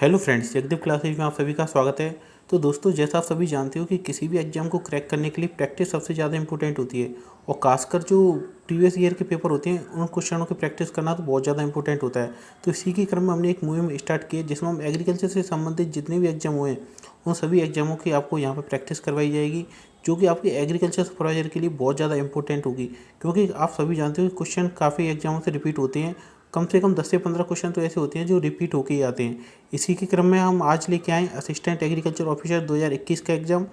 Hello friends, Jagdeep classes में आप सभी का स्वागत है। तो दोस्तों, जैसा आप सभी जानते हो कि किसी भी एग्जाम को क्रैक करने के लिए प्रैक्टिस सबसे ज़्यादा इंपॉर्टेंट होती है। और खासकर जो प्रीवियस ईयर के पेपर होते हैं उन क्वेश्चनों की प्रैक्टिस करना तो बहुत ज़्यादा इंपॉर्टेंट होता है। तो इसी के क्रम में हमने एक मुहिम स्टार्ट की है जिसमें हम एग्रीकल्चर से संबंधित जितने भी एग्जाम हुए हैं उन सभी एग्जामों की आपको यहाँ पर प्रैक्टिस करवाई जाएगी, जो कि आपके एग्रीकल्चर सुपरवाइजर के लिए बहुत ज़्यादा इंपॉर्टेंट होगी। क्योंकि आप सभी जानते हो कि क्वेश्चन काफ़ी एग्जामों से रिपीट होते हैं। कम से कम 10 से 15 क्वेश्चन तो ऐसे होते हैं जो रिपीट होके ही आते हैं। इसी के क्रम में हम आज लेके आए असिस्टेंट एग्रीकल्चर ऑफिसर 2021 का एग्ज़ाम,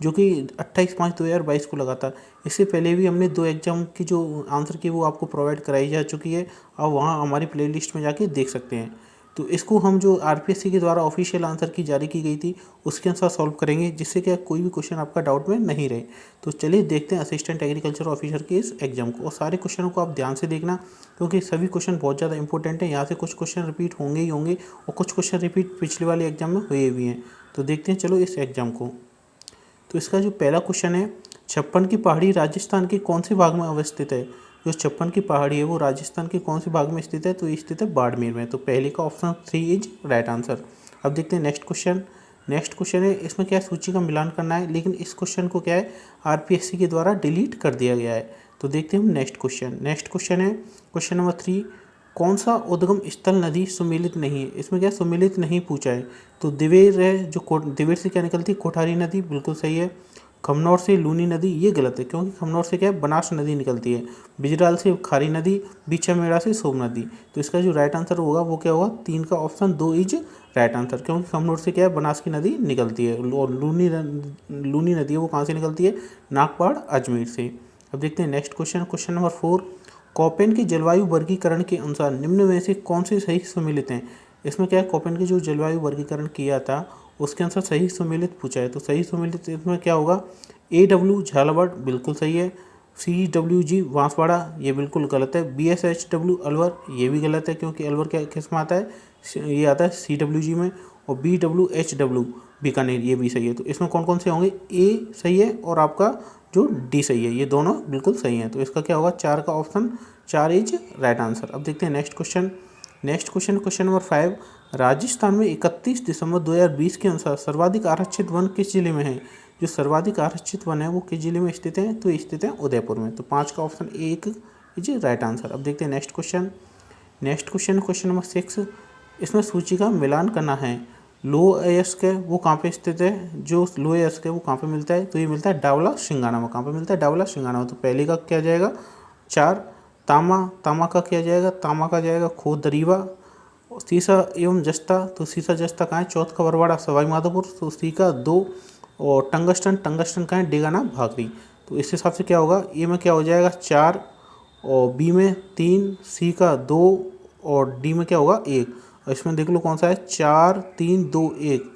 जो कि 28/5/2022 को लगा था। इससे पहले भी हमने 2 एग्ज़ाम की जो आंसर की वो आपको प्रोवाइड कराई जा चुकी है। आप वहाँ हमारी प्लेलिस्ट में जाके देख सकते हैं। तो इसको हम जो आरपीएससी के द्वारा ऑफिशियल आंसर की जारी की गई थी उसके अनुसार सॉल्व करेंगे, जिससे कि कोई भी क्वेश्चन आपका डाउट में नहीं रहे। तो चलिए देखते हैं असिस्टेंट एग्रीकल्चर ऑफिसर के इस एग्जाम को। और सारे क्वेश्चनों को आप ध्यान से देखना, क्योंकि सभी क्वेश्चन बहुत ज़्यादा इंपॉर्टेंट है। यहाँ से कुछ क्वेश्चन रिपीट होंगे ही होंगे और कुछ क्वेश्चन रिपीट पिछले वाले एग्जाम में हुए भी हैं। तो देखते हैं चलो इस एग्जाम को। तो इसका जो पहला क्वेश्चन है, 56 की पहाड़ी राजस्थान के कौन से भाग में अवस्थित है। जो 56 की पहाड़ी है वो राजस्थान के कौन से भाग में स्थित है, तो ये स्थित है बाड़मेर में। तो पहले का ऑप्शन 3 इज राइट आंसर। अब देखते हैं नेक्स्ट क्वेश्चन। नेक्स्ट क्वेश्चन है, इसमें क्या है, सूची का मिलान करना है, लेकिन इस क्वेश्चन को क्या है आरपीएससी के द्वारा डिलीट कर दिया गया है। तो देखते हैं हम नेक्स्ट क्वेश्चन। नेक्स्ट क्वेश्चन है क्वेश्चन नंबर 3, कौन सा उद्गम स्थल नदी सुमेलित नहीं है। इसमें क्या सुमेलित नहीं पूछा है। तो दिवेर है, जो दिवेर से क्या निकलती है, कोठारी नदी, बिल्कुल सही है। खमनौर से लूनी नदी, ये गलत है, क्योंकि खमनौर से क्या है बनास नदी निकलती है। बिजराल से खारी नदी, बीछामेड़ा से सोम नदी। तो इसका जो राइट आंसर होगा वो क्या होगा, 3 का ऑप्शन 2 इज राइट आंसर, क्योंकि खमनौर से क्या है बनास की नदी निकलती है। और लूनी नदी है वो कहाँ से निकलती है, नागपाड़ अजमेर से। अब देखते हैं next question. Question number 4, Koppen के जलवायु वर्गीकरण के अनुसार निम्न में से कौन से सही सम्मिलित हैं। इसमें क्या है, कोपेन के जो जलवायु वर्गीकरण किया था उसके अनुसार सही सम्मिलित पूछा है। तो सही सम्मिलित इसमें क्या होगा, AW झालावाड़, बिल्कुल सही है। CWG बांसवाड़ा, ये बिल्कुल गलत है। BSHW अलवर, ये भी गलत है, क्योंकि अलवर क्या किस में आता है, ये आता है CWG में। और BWHW बीकानेर, ये भी सही है। तो इसमें कौन कौन से होंगे, A सही है और आपका जो D सही है, ये दोनों बिल्कुल सही हैं। तो इसका क्या होगा, 4 का ऑप्शन 4 इज राइट आंसर। अब देखते हैं next question. Next question, question number 5, Rajasthan में 31 दिसंबर 2020 के अनुसार सर्वाधिक आरक्षित वन किस जिले में है। जो सर्वाधिक आरक्षित वन है वो किस जिले में स्थित है, तो स्थित है उदयपुर में। तो 5 का ऑप्शन 1 इज राइट आंसर। अब देखते हैं next question. Next question, question number 6, इसमें सूची का मिलान करना है। लो अयस्क है वो कहाँ पे स्थित है, जो लो अयस्क है वो कहाँ पे मिलता है, तो ये मिलता है डावला सिंगाना में। कहाँ पे मिलता है, डावला सिंगाना में। तो पहले का क्या जाएगा 4, तामा का क्या जाएगा, तामा का जाएगा खो दरीवा। सीसा एवं जस्ता, तो सीसा जस्ता कहाँ है, चौथ का बरवाड़ा सवाई माधोपुर। तो सी का 2। और टंगस्टन कहाँ है, डेगाना भागरी। तो इस हिसाब से क्या होगा, ए में क्या हो जाएगा 4, और बी में 3, सी का 2, और डी में क्या होगा 1। और इसमें देख लो कौन सा है, 4 3 2 1,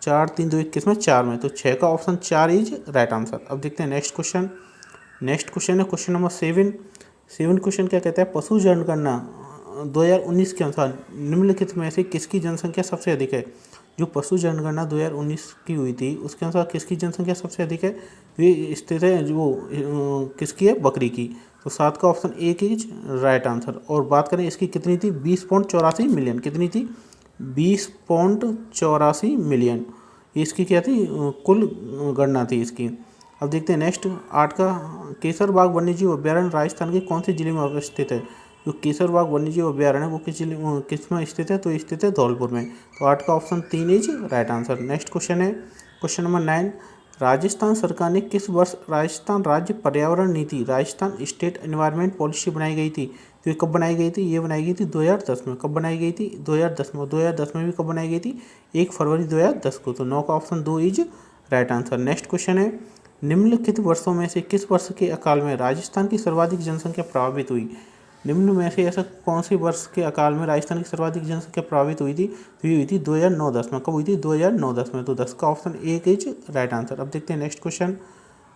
4 3 2 1 किसमें, 4 में। तो 6 का ऑप्शन 4 इज राइट आंसर। अब देखते हैं नेक्स्ट क्वेश्चन। नेक्स्ट क्वेश्चन है क्वेश्चन नंबर 7। क्वेश्चन क्या कहता है, पशु जनगणना 2019 के अनुसार निम्नलिखित में से किसकी जनसंख्या सबसे अधिक है। जो पशु जनगणना 2019 की हुई थी उसके अनुसार किसकी जनसंख्या सबसे अधिक है, ये स्थित है जो किसकी है, बकरी की। तो 7 का ऑप्शन 1 इज राइट आंसर। और बात करें इसकी कितनी थी, 20.84 मिलियन। कितनी थी, 20.84 मिलियन। ये इसकी क्या थी, कुल गणना थी इसकी। अब देखते हैं नेक्स्ट 8 का, केसर बाग वन्यजीव अभ्यारण्य राजस्थान के कौन से जिले में अवस्थित है। जो केसर बाग वन्यजीव अभ्यारण्य है वो किस जिले किस में स्थित है, तो स्थित है धौलपुर में। तो 8 का option 3 is right answer. Next question है क्वेश्चन नंबर 9, राजस्थान सरकार ने किस वर्ष राजस्थान राज्य पर्यावरण नीति, राजस्थान स्टेट एनवायरनमेंट पॉलिसी बनाई गई थी। तो ये कब बनाई गई थी, ये बनाई गई थी 2010 में। कब बनाई गई थी, 2010 में। 2010 में भी कब बनाई गई थी, 1 फरवरी 2010 को। तो 9 का option 2 is right answer. Next question है, निम्नलिखित वर्षों में से किस वर्ष के अकाल में राजस्थान की सर्वाधिक जनसंख्या प्रभावित हुई। निम्न में से ऐसा कौन से वर्ष के अकाल में राजस्थान की सर्वाधिक जनसंख्या प्रभावित हुई थी, तो ये हुई थी 2009-10 में। कब हुई थी, 2009-10 में। तो 10 का ऑप्शन 1 इज राइट आंसर। अब देखते हैं नेक्स्ट क्वेश्चन।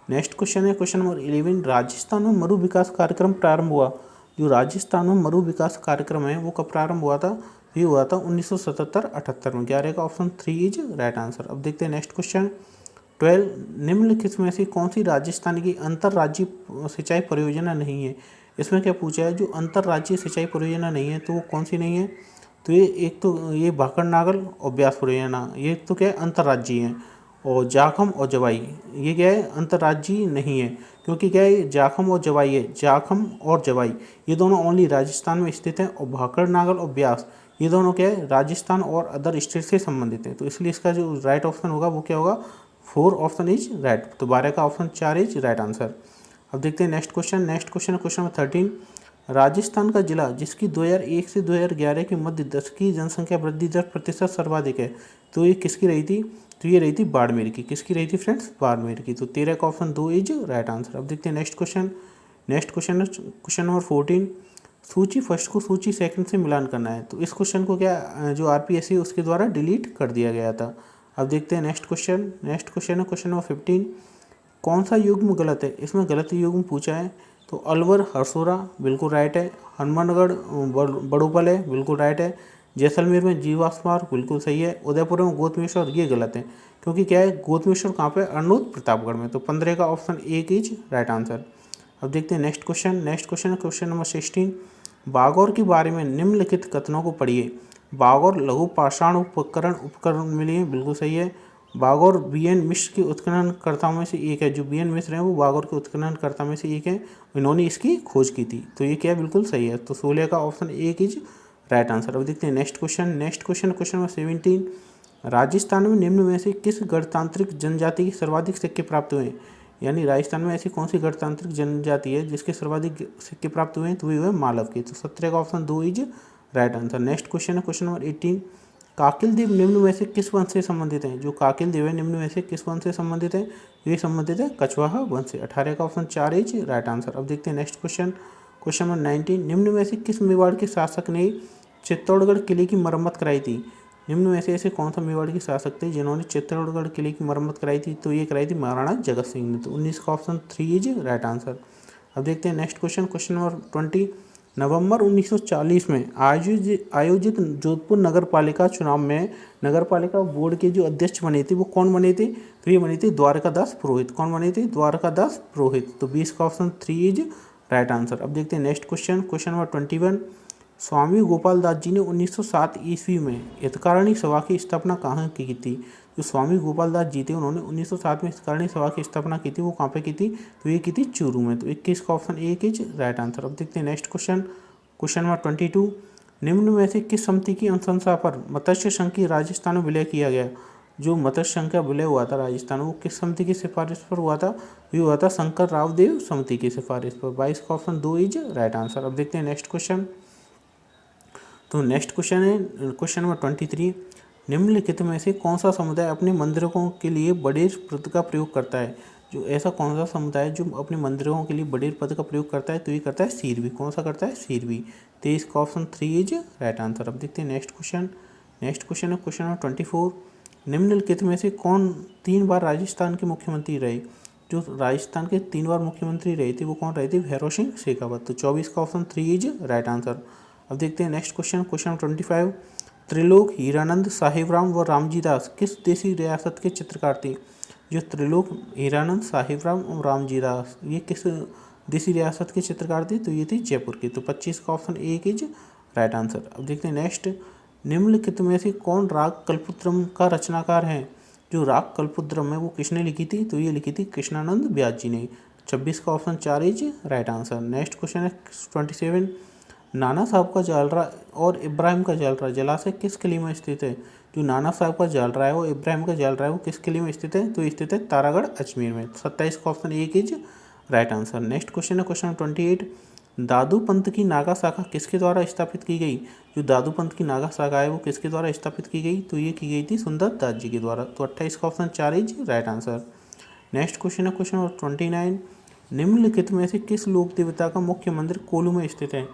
नेक्स्ट क्वेश्चन है क्वेश्चन नंबर 11, राजस्थान में मरु विकास कार्यक्रम प्रारंभ हुआ। जो राजस्थान में मरु विकास कार्यक्रम है वो कब प्रारंभ हुआ था, ये हुआ था 1977-78 में। 11 का ऑप्शन 3 इज राइट आंसर। अब देखते हैं नेक्स्ट क्वेश्चन। 12, निम्नलिखित में से कौन सी राजस्थान की अंतर्राज्यीय सिंचाई परियोजना नहीं है। इसमें क्या पूछा है, जो अंतर्राज्यीय सिंचाई परियोजना नहीं है तो वो कौन सी नहीं है, तो ये एक तो ये भाकड़ नागल और ब्यास हरियाणा, ये तो क्या है अंतर्राज्यीय है। और जाखम और जवाई ये क्या है अंतर्राज्यीय नहीं है, क्योंकि क्या है जाखम और जवाई है, जाखम और जवाई ये दोनों ओनली राजस्थान में स्थित हैं, और भाकड़ नागल और ब्यास ये दोनों क्या है राजस्थान और अदर स्टेट से संबंधित हैं। तो इसलिए इसका जो राइट ऑप्शन होगा वो क्या होगा, 4 ऑप्शन इज राइट। तो 12 का ऑप्शन 4 इज राइट आंसर। अब देखते हैं next question. Next question question number 13, Rajasthan का जिला जिसकी 2001 से 2011 के मध्य 10 की जनसंख्या वृद्धि दर प्रतिशत सर्वाधिक है, तो ये किसकी रही थी, तो ये रही थी बाड़मेर की। किसकी रही थी फ्रेंड्स, बाड़मेर की। तो 13 का ऑप्शन 2 इज राइट आंसर। अब देखते हैं next question. Next question question number 14, सूची फर्स्ट को सूची सेकंड से मिलान करना है। तो इस क्वेश्चन को क्या जो आरपीएससी उसके द्वारा डिलीट कर दिया गया था। अब देखते हैं नेक्स्ट क्वेश्चन। नेक्स्ट क्वेश्चन है क्वेश्चन नंबर 15, कौन सा युग्म गलत है, इसमें गलत युग्म पूछा है। तो अलवर हरसोरा बिल्कुल राइट है, हनुमानगढ़ बड़ोपल है बिल्कुल राइट है, जैसलमेर में जीवास्मार बिल्कुल सही है, उदयपुर में गौतमेश्वर ये गलत है, क्योंकि क्या है गौतमेश्वर कहाँ पे, अरनोद प्रतापगढ़ में। तो 15 का ऑप्शन 1 इज राइट आंसर। अब देखते हैं नेक्स्ट क्वेश्चन। नेक्स्ट क्वेश्चन है क्वेश्चन नंबर 16, बागौर के बारे में निम्नलिखित कथनों को पढ़िए। बागौर लघु पाषाण उपकरण मिले हैं बिल्कुल सही है। बागौर बीएन मिश्र के उत्खननकर्ताओं में से एक है, जो बीएन मिश्र हैं वो बागौर के उत्खननकर्ता में से एक हैं, इन्होंने इसकी खोज की थी। तो ये क्या बिल्कुल सही है। तो 16 का ऑप्शन 1 इज राइट आंसर। अब देखते हैं next question. Next question question number 17, Rajasthan में निम्न में से किस गणतांत्रिक जनजाति के सर्वाधिक सिक्के प्राप्त हुए हैं। यानी राजस्थान में ऐसी कौन सी गणतांत्रिक जनजाति है जिसके सर्वाधिक सिक्के प्राप्त हुए हैं, तो वे हुए मालव के। तो 17 का option 2 is right answer. Next question है क्वेश्चन नंबर 18, काकिल देव निम्न में से किस वंश से संबंधित हैं। जो काकिल देव है निम्न में से किस वंश से संबंधित है, ये संबंधित है कछवाहा वंश से। 18 का ऑप्शन 4 इज राइट आंसर। अब देखते हैं नेक्स्ट क्वेश्चन। क्वेश्चन नंबर 19, निम्न में से किस मेवाड़ के शासक ने चित्तौड़गढ़ किले की मरम्मत कराई थी। निम्न में से ऐसे कौन सा मेवाड़ के शासक थे जिन्होंने चित्तौड़गढ़ किले की मरम्मत कराई थी, तो ये कराई थी महाराणा जगत सिंह ने। तो 19 का ऑप्शन 3 इज राइट आंसर। अब देखते हैं नेक्स्ट क्वेश्चन। क्वेश्चन नंबर 20, नवंबर 1940 में आयोजित जोधपुर नगर पालिका चुनाव में नगर पालिका बोर्ड के जो अध्यक्ष बने थे वो कौन बने थे, तो ये बने थे द्वारकादास पुरोहित। कौन बने थे, द्वारकादास पुरोहित। तो 20 का ऑप्शन 3 इज राइट आंसर। अब देखते हैं नेक्स्ट क्वेश्चन। क्वेश्चन नंबर 21, स्वामी गोपाल दास जी ने 1907 ईस्वी में हितकारिणी सभा की स्थापना कहाँ की थी। जो स्वामी गोपाल दास जी थे उन्होंने 1907 में हितकारिणी सभा की स्थापना की थी, वो कहाँ पे की थी, तो ये की थी चूरू में। तो 21 का ऑप्शन 1 इज राइट आंसर। अब देखते हैं नेक्स्ट क्वेश्चन। क्वेश्चन नंबर 22, निम्न में से किस समिति की अनुशंसा पर मत्स्य संघ की राजस्थान में विलय किया गया। जो मत्स्य संघ का विलय हुआ था राजस्थान में, वो किस समिति की सिफारिश पर हुआ था, ये हुआ था शंकर राव देव समिति की सिफारिश पर। 22 का ऑप्शन 2 इज राइट आंसर। अब देखते हैं नेक्स्ट क्वेश्चन। तो नेक्स्ट क्वेश्चन है क्वेश्चन नंबर 23, निम्नलिखित में से कौन सा समुदाय अपने मंदिरों के लिए बड़ेर पद का प्रयोग करता है। जो ऐसा कौन सा समुदाय जो अपने मंदिरों के लिए बड़ेर पद का प्रयोग करता है, तो ये करता है सीरवी। कौन सा करता है, सीरवी। 23 का ऑप्शन 3 इज राइट आंसर। अब देखते हैं नेक्स्ट क्वेश्चन। नेक्स्ट क्वेश्चन है क्वेश्चन नंबर 24, निम्नलिखित में से कौन 3 बार राजस्थान के मुख्यमंत्री रहे। जो राजस्थान के 3 बार मुख्यमंत्री रहे थे वो कौन रहे थे, भैरव सिंह शेखावत। तो 24 का ऑप्शन 3 इज राइट आंसर। अब देखते हैं next question. Question number 25, Trilok, Hiranand, Sahibram व रामजी दास किस देसी रियासत के चित्रकार थे। जो त्रिलोक, हीरानंद, साहिबराम और रामजी दास ये किस देसी रियासत के चित्रकार थे, तो ये थे जयपुर के। तो 25 का ऑप्शन 1 इज राइट आंसर। अब देखते हैं नेक्स्ट, निम्नलिखित में से कौन राग कल्पद्रुम का रचनाकार है। जो राग कल्पद्रुम है वो किसने लिखी थी, तो ये लिखी थी कृष्णानंद व्यास जी ने। 26 का option 4 is right answer. Next question है 27, नाना साहब का जालरा और इब्राहिम का जालरा जलाशय किस किले में स्थित है। जो नाना साहब का जालरा है वो इब्राहिम का जालरा है वो किस किले में स्थित है, तो स्थित है तारागढ़ अजमेर में। 27 का option 1 is right answer. Next question है क्वेश्चन 28, दादू पंथ की नागा शाखा किसके द्वारा स्थापित की गई। जो दादू पंथ की नागा शाखा है वो किसके द्वारा स्थापित की गई, तो ये की गई थी सुंदर दास जी के द्वारा। तो 28 का option 4 is right answer. Next question है क्वेश्चन 29, निम्नलिखित में से किस लोक देवता का मुख्य मंदिर कोलू में स्थित है।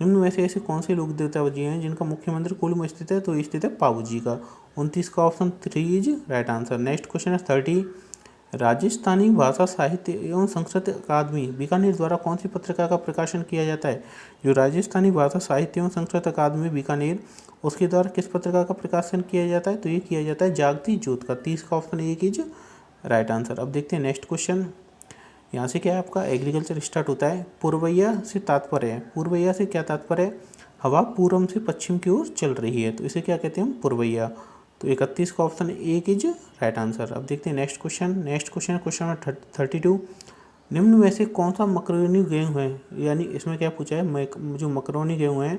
निम्न में से ऐसे कौन से लोक देवता जी हैं जिनका मुख्य मंदिर कोलू में स्थित है, तो स्थित है पाबू जी का। 29 का option 3 is right answer. Next question है 30, राजस्थानी भाषा साहित्य एवं संस्कृत अकादमी बीकानेर द्वारा कौन सी पत्रिका का प्रकाशन किया जाता है। जो राजस्थानी भाषा साहित्य एवं संस्कृत अकादमी बीकानेर उसके द्वारा किस पत्रिका का प्रकाशन किया जाता है, तो ये किया जाता है जागती ज्योत का। 30 का ऑप्शन 1 इज राइट आंसर। अब देखते हैं नेक्स्ट क्वेश्चन। यहाँ से क्या है आपका एग्रीकल्चर स्टार्ट होता है। पूर्वैया से तात्पर्य है, पूर्वैया से क्या तात्पर्य है, हवा पूर्व से पश्चिम की ओर चल रही है, तो इसे क्या कहते हैं हम, पूर्वैया। तो 31 का ऑप्शन एक इज राइट आंसर। अब देखते हैं नेक्स्ट क्वेश्चन है क्वेश्चन नंबर 32। निम्न में से कौन सा मकरोनी गेहूँ है, यानी इसमें क्या पूछा है, जो मकरोनी गेहूँ है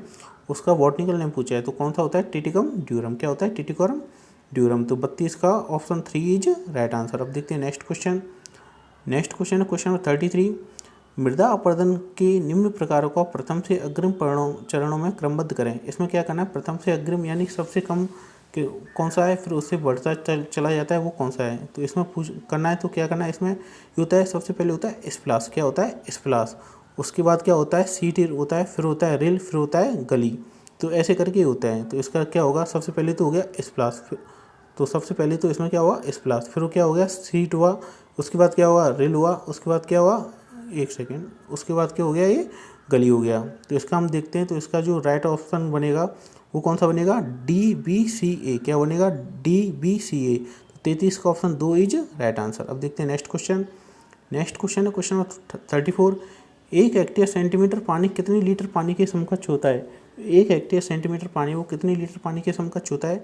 उसका बॉटनिकल नेम पूछा है, तो कौन सा होता है, टिटिकम ड्यूरम। क्या होता है, टिटिकम ड्यूरम। तो 32 का ऑप्शन 3 इज राइट आंसर। अब देखते हैं नेक्स्ट क्वेश्चन है क्वेश्चन नंबर 33। मृदा अपरदन के निम्न प्रकारों को प्रथम से अग्रिम चरणों में क्रमबद्ध करें। इसमें क्या करना है, प्रथम से अग्रिम यानी सबसे कम कौन सा है, फिर उससे बढ़ता चला जाता है वो कौन सा है। तो इसमें करना है तो क्या करना है, इसमें ये होता है, सबसे पहले होता है स्प्लाश। क्या होता है, स्प्लाश। उसके बाद क्या होता है, सीट होता है, फिर होता है रिल, फिर होता है गली। तो ऐसे करके होता है। तो इसका क्या होगा, सबसे पहले तो हो गया स्प्लाश, तो सबसे पहले तो इसमें क्या हुआ, स्प्लाश, फिर क्या हो गया, सीट हुआ, उसके बाद क्या हुआ, रिल हुआ, उसके बाद क्या हुआ, एक सेकेंड, उसके बाद क्या हो गया, ये गली हो गया। तो इसका हम देखते हैं, तो इसका जो राइट ऑप्शन बनेगा वो कौन सा बनेगा, DBCA। क्या बनेगा, DBCA। तो 33 का ऑप्शन 2 इज राइट आंसर। अब देखते हैं नेक्स्ट क्वेश्चन है क्वेश्चन नंबर 34। एक हेक्टेयर सेंटीमीटर पानी कितने लीटर पानी के समकक्ष होता है। एक हेक्टेयर सेंटीमीटर पानी वो कितने लीटर पानी के समकक्ष होता है।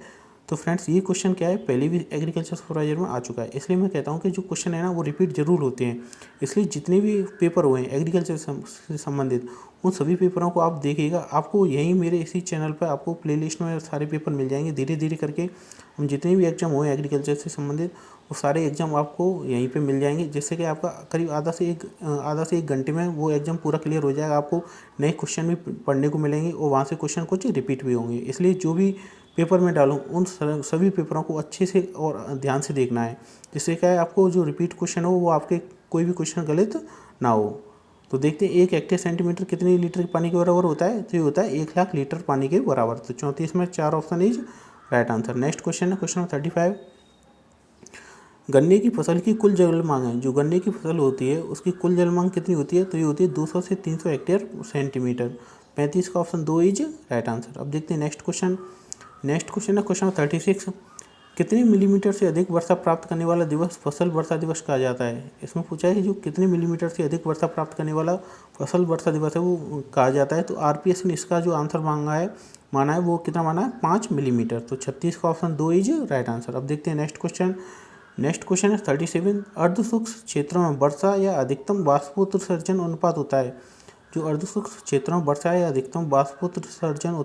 तो फ्रेंड्स ये क्वेश्चन क्या है, पहले भी एग्रीकल्चर सुपरवाइजर में आ चुका है, इसलिए मैं कहता हूँ कि जो क्वेश्चन है ना वो रिपीट जरूर होते हैं। इसलिए जितने भी पेपर हुए हैं एग्रीकल्चर से संबंधित, उन सभी पेपरों को आप देखिएगा, आपको यहीं मेरे इसी चैनल पर आपको प्लेलिस्ट में सारे पेपर मिल जाएंगे। धीरे धीरे करके हम जितने भी एग्जाम हुए एग्रीकल्चर से संबंधित वो सारे एग्जाम आपको यहीं पे मिल जाएंगे, जिससे कि आपका करीब आधा से एक घंटे में वो एग्जाम पूरा क्लियर हो जाएगा। आपको नए क्वेश्चन भी पढ़ने को मिलेंगे और वहाँ से क्वेश्चन कुछ रिपीट भी होंगे। इसलिए जो भी पेपर में डालूँ उन सभी पेपरों को अच्छे से और ध्यान से देखना है, जिससे क्या है आपको जो रिपीट क्वेश्चन हो वो आपके कोई भी क्वेश्चन गलत ना हो। तो देखते हैं एक हेक्टेयर सेंटीमीटर कितने लीटर पानी के बराबर होता है। तो ये होता है 1 लाख लीटर पानी के बराबर। तो 34 में 4 option is right answer. Next question है क्वेश्चन नंबर 35। गन्ने की फसल की कुल जल मांग है, जो गन्ने की फसल होती है उसकी कुल जल मांग कितनी होती है। तो ये होती है 200 से 300 हेक्टेयर सेंटीमीटर। 35 का ऑप्शन 2 इज राइट आंसर। अब देखते हैं नेक्स्ट क्वेश्चन है क्वेश्चन नंबर 36। कितने मिलीमीटर से अधिक वर्षा प्राप्त करने वाला दिवस फसल वर्षा दिवस कहा जाता है। इसमें पूछा है कि जो कितने मिलीमीटर से अधिक वर्षा प्राप्त करने वाला फसल वर्षा दिवस है वो कहा जाता है। तो RPS ने इसका जो आंसर माना है वो कितना माना है, 5 मिलीमीटर। तो 36 का ऑप्शन 2 इज राइट आंसर। अब देखते हैं नेक्स्ट क्वेश्चन है 37। अर्धशुष्क क्षेत्रों में वर्षा या अधिकतम बाष्पोत्सर्जन अनुपात होता है। जो अर्धशुष्क क्षेत्रों में वर्षा या अधिकतम बाष्पोत्सर्जन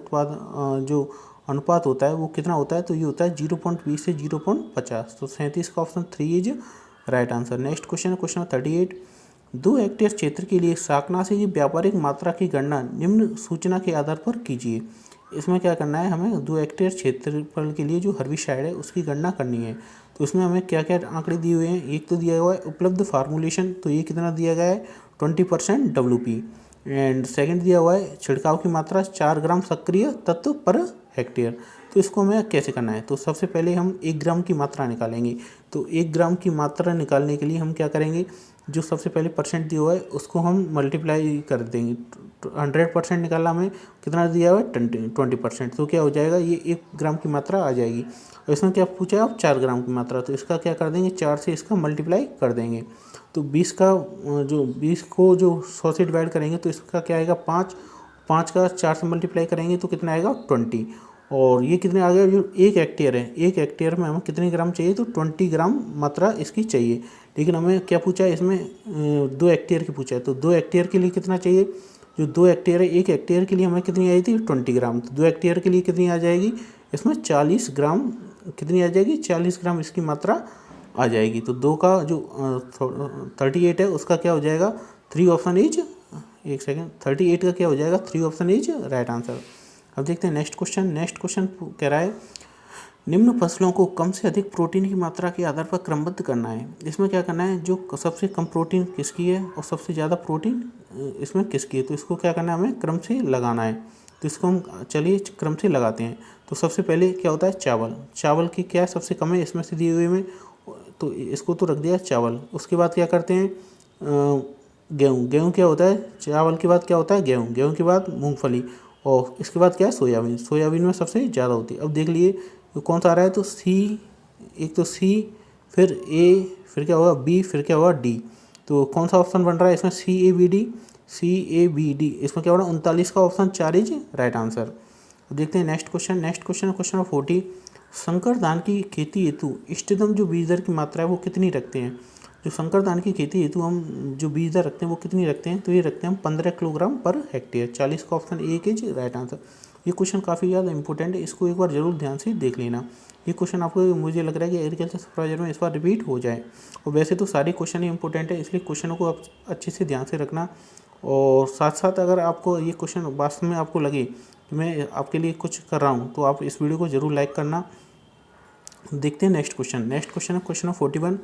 जो अनुपात होता है वो कितना होता है। तो ये होता है 0.20 से 0.50। तो 37 का option 3 is right answer. Next question है क्वेश्चन 38। 2 हेक्टेयर क्षेत्र के लिए शाकनाशी की व्यापारिक मात्रा की गणना निम्न सूचना के आधार पर कीजिए। इसमें क्या करना है, हमें 2 हेक्टेयर क्षेत्रफल के लिए जो हर्बिसाइड है उसकी गणना करनी है। तो इसमें हमें क्या क्या आंकड़े दिए हुए हैं। एक तो दिया हुआ है उपलब्ध फार्मूलेशन, तो ये कितना दिया गया है 20% WP। एंड सेकंड दिया हुआ है छिड़काव की मात्रा 4 ग्राम सक्रिय तत्व पर हेक्टेयर। तो इसको हमें कैसे करना है, तो सबसे पहले हम 1 ग्राम की मात्रा निकालेंगे। तो 1 ग्राम की मात्रा निकालने के लिए हम क्या करेंगे, जो सबसे पहले परसेंट दिया हुआ है उसको हम मल्टीप्लाई कर देंगे। 100% निकाला हमें, कितना दिया हुआ है 20%। तो क्या हो जाएगा, ये 1 ग्राम की मात्रा आ जाएगी। और इसमें क्या पूछा है आप 4 ग्राम की मात्रा, तो इसका क्या कर देंगे 4 से इसका मल्टीप्लाई कर देंगे। तो 20 को जो 100 से डिवाइड करेंगे तो इसका क्या आएगा 5 का 4 से मल्टीप्लाई करेंगे तो कितना आएगा 20। और ये कितने आ गया, जो 1 हेक्टेयर है, 1 हेक्टेयर में हमें कितने ग्राम चाहिए, तो 20 ग्राम मात्रा इसकी चाहिए। लेकिन हमें क्या पूछा है इसमें 2 हेक्टेयर की पूछा है। तो 2 हेक्टेयर के लिए कितना चाहिए, जो 2 हेक्टेयर है, 1 हेक्टेयर के लिए हमें कितनी आई थी 20 ग्राम। तो 2 हेक्टेयर के लिए कितनी आ जाएगी, इसमें 40 ग्राम कितनी आ जाएगी, 40 ग्राम इसकी मात्रा आ जाएगी। तो 2 का जो 38 है उसका क्या हो जाएगा 3 ऑप्शन इज, एक सेकेंड, 38 का क्या हो जाएगा 3 ऑप्शन इज राइट आंसर। अब देखते हैं नेक्स्ट क्वेश्चन कह रहा है निम्न फसलों को कम से अधिक प्रोटीन की मात्रा के आधार पर क्रमबद्ध करना है। इसमें क्या करना है, जो सबसे कम प्रोटीन किसकी है और सबसे ज़्यादा प्रोटीन इसमें किसकी है, तो इसको क्या करना है हमें क्रम से लगाना है। तो इसको हम चलिए क्रम से लगाते हैं। तो सबसे पहले क्या होता है चावल की क्या सबसे कम है इसमें से दिए हुए में, तो इसको तो रख दिया चावल। उसके बाद क्या करते हैं गेहूँ क्या होता है, चावल के बाद क्या होता है गेहूँ के बाद मूंगफली, और इसके बाद क्या है सोयाबीन में सबसे ज़्यादा होती है। अब देख लिए तो कौन सा आ रहा है, तो एक तो सी, फिर ए, फिर क्या होगा बी, फिर क्या होगा डी। तो कौन सा ऑप्शन बन रहा है इसमें CABD। CABD, इसमें क्या होगा 39 का ऑप्शन 4 इज राइट आंसर। अब देखते हैं नेक्स्ट क्वेश्चन है क्वेश्चन 40। संकर धान की खेती हेतु इष्टतम जो बीज दर की मात्रा है वो कितनी रखते हैं? जो संकर धान की खेती हेतु हम जो बीज दर रखते हैं वो कितनी रखते हैं? तो ये रखते हैं हम 15 किलोग्राम पर हेक्टेयर। 40 का ऑप्शन 1 इज राइट आंसर। ये क्वेश्चन काफ़ी ज़्यादा इंपॉर्टेंट है, इसको एक बार जरूर ध्यान से देख लेना। ये क्वेश्चन आपको मुझे लग रहा है कि एग्रीकल्चर सुपरवाइजर में इस बार रिपीट हो जाए। और वैसे तो सारे क्वेश्चन ही इंपॉर्टेंट है, इसलिए क्वेश्चनों को आप अच्छे से ध्यान से रखना। और साथ साथ अगर आपको ये क्वेश्चन वास्तव में आपको लगे कि मैं आपके लिए कुछ कर रहा हूँ तो आप इस वीडियो को ज़रूर लाइक करना। देखते हैं नेक्स्ट क्वेश्चन है क्वेश्चन 41।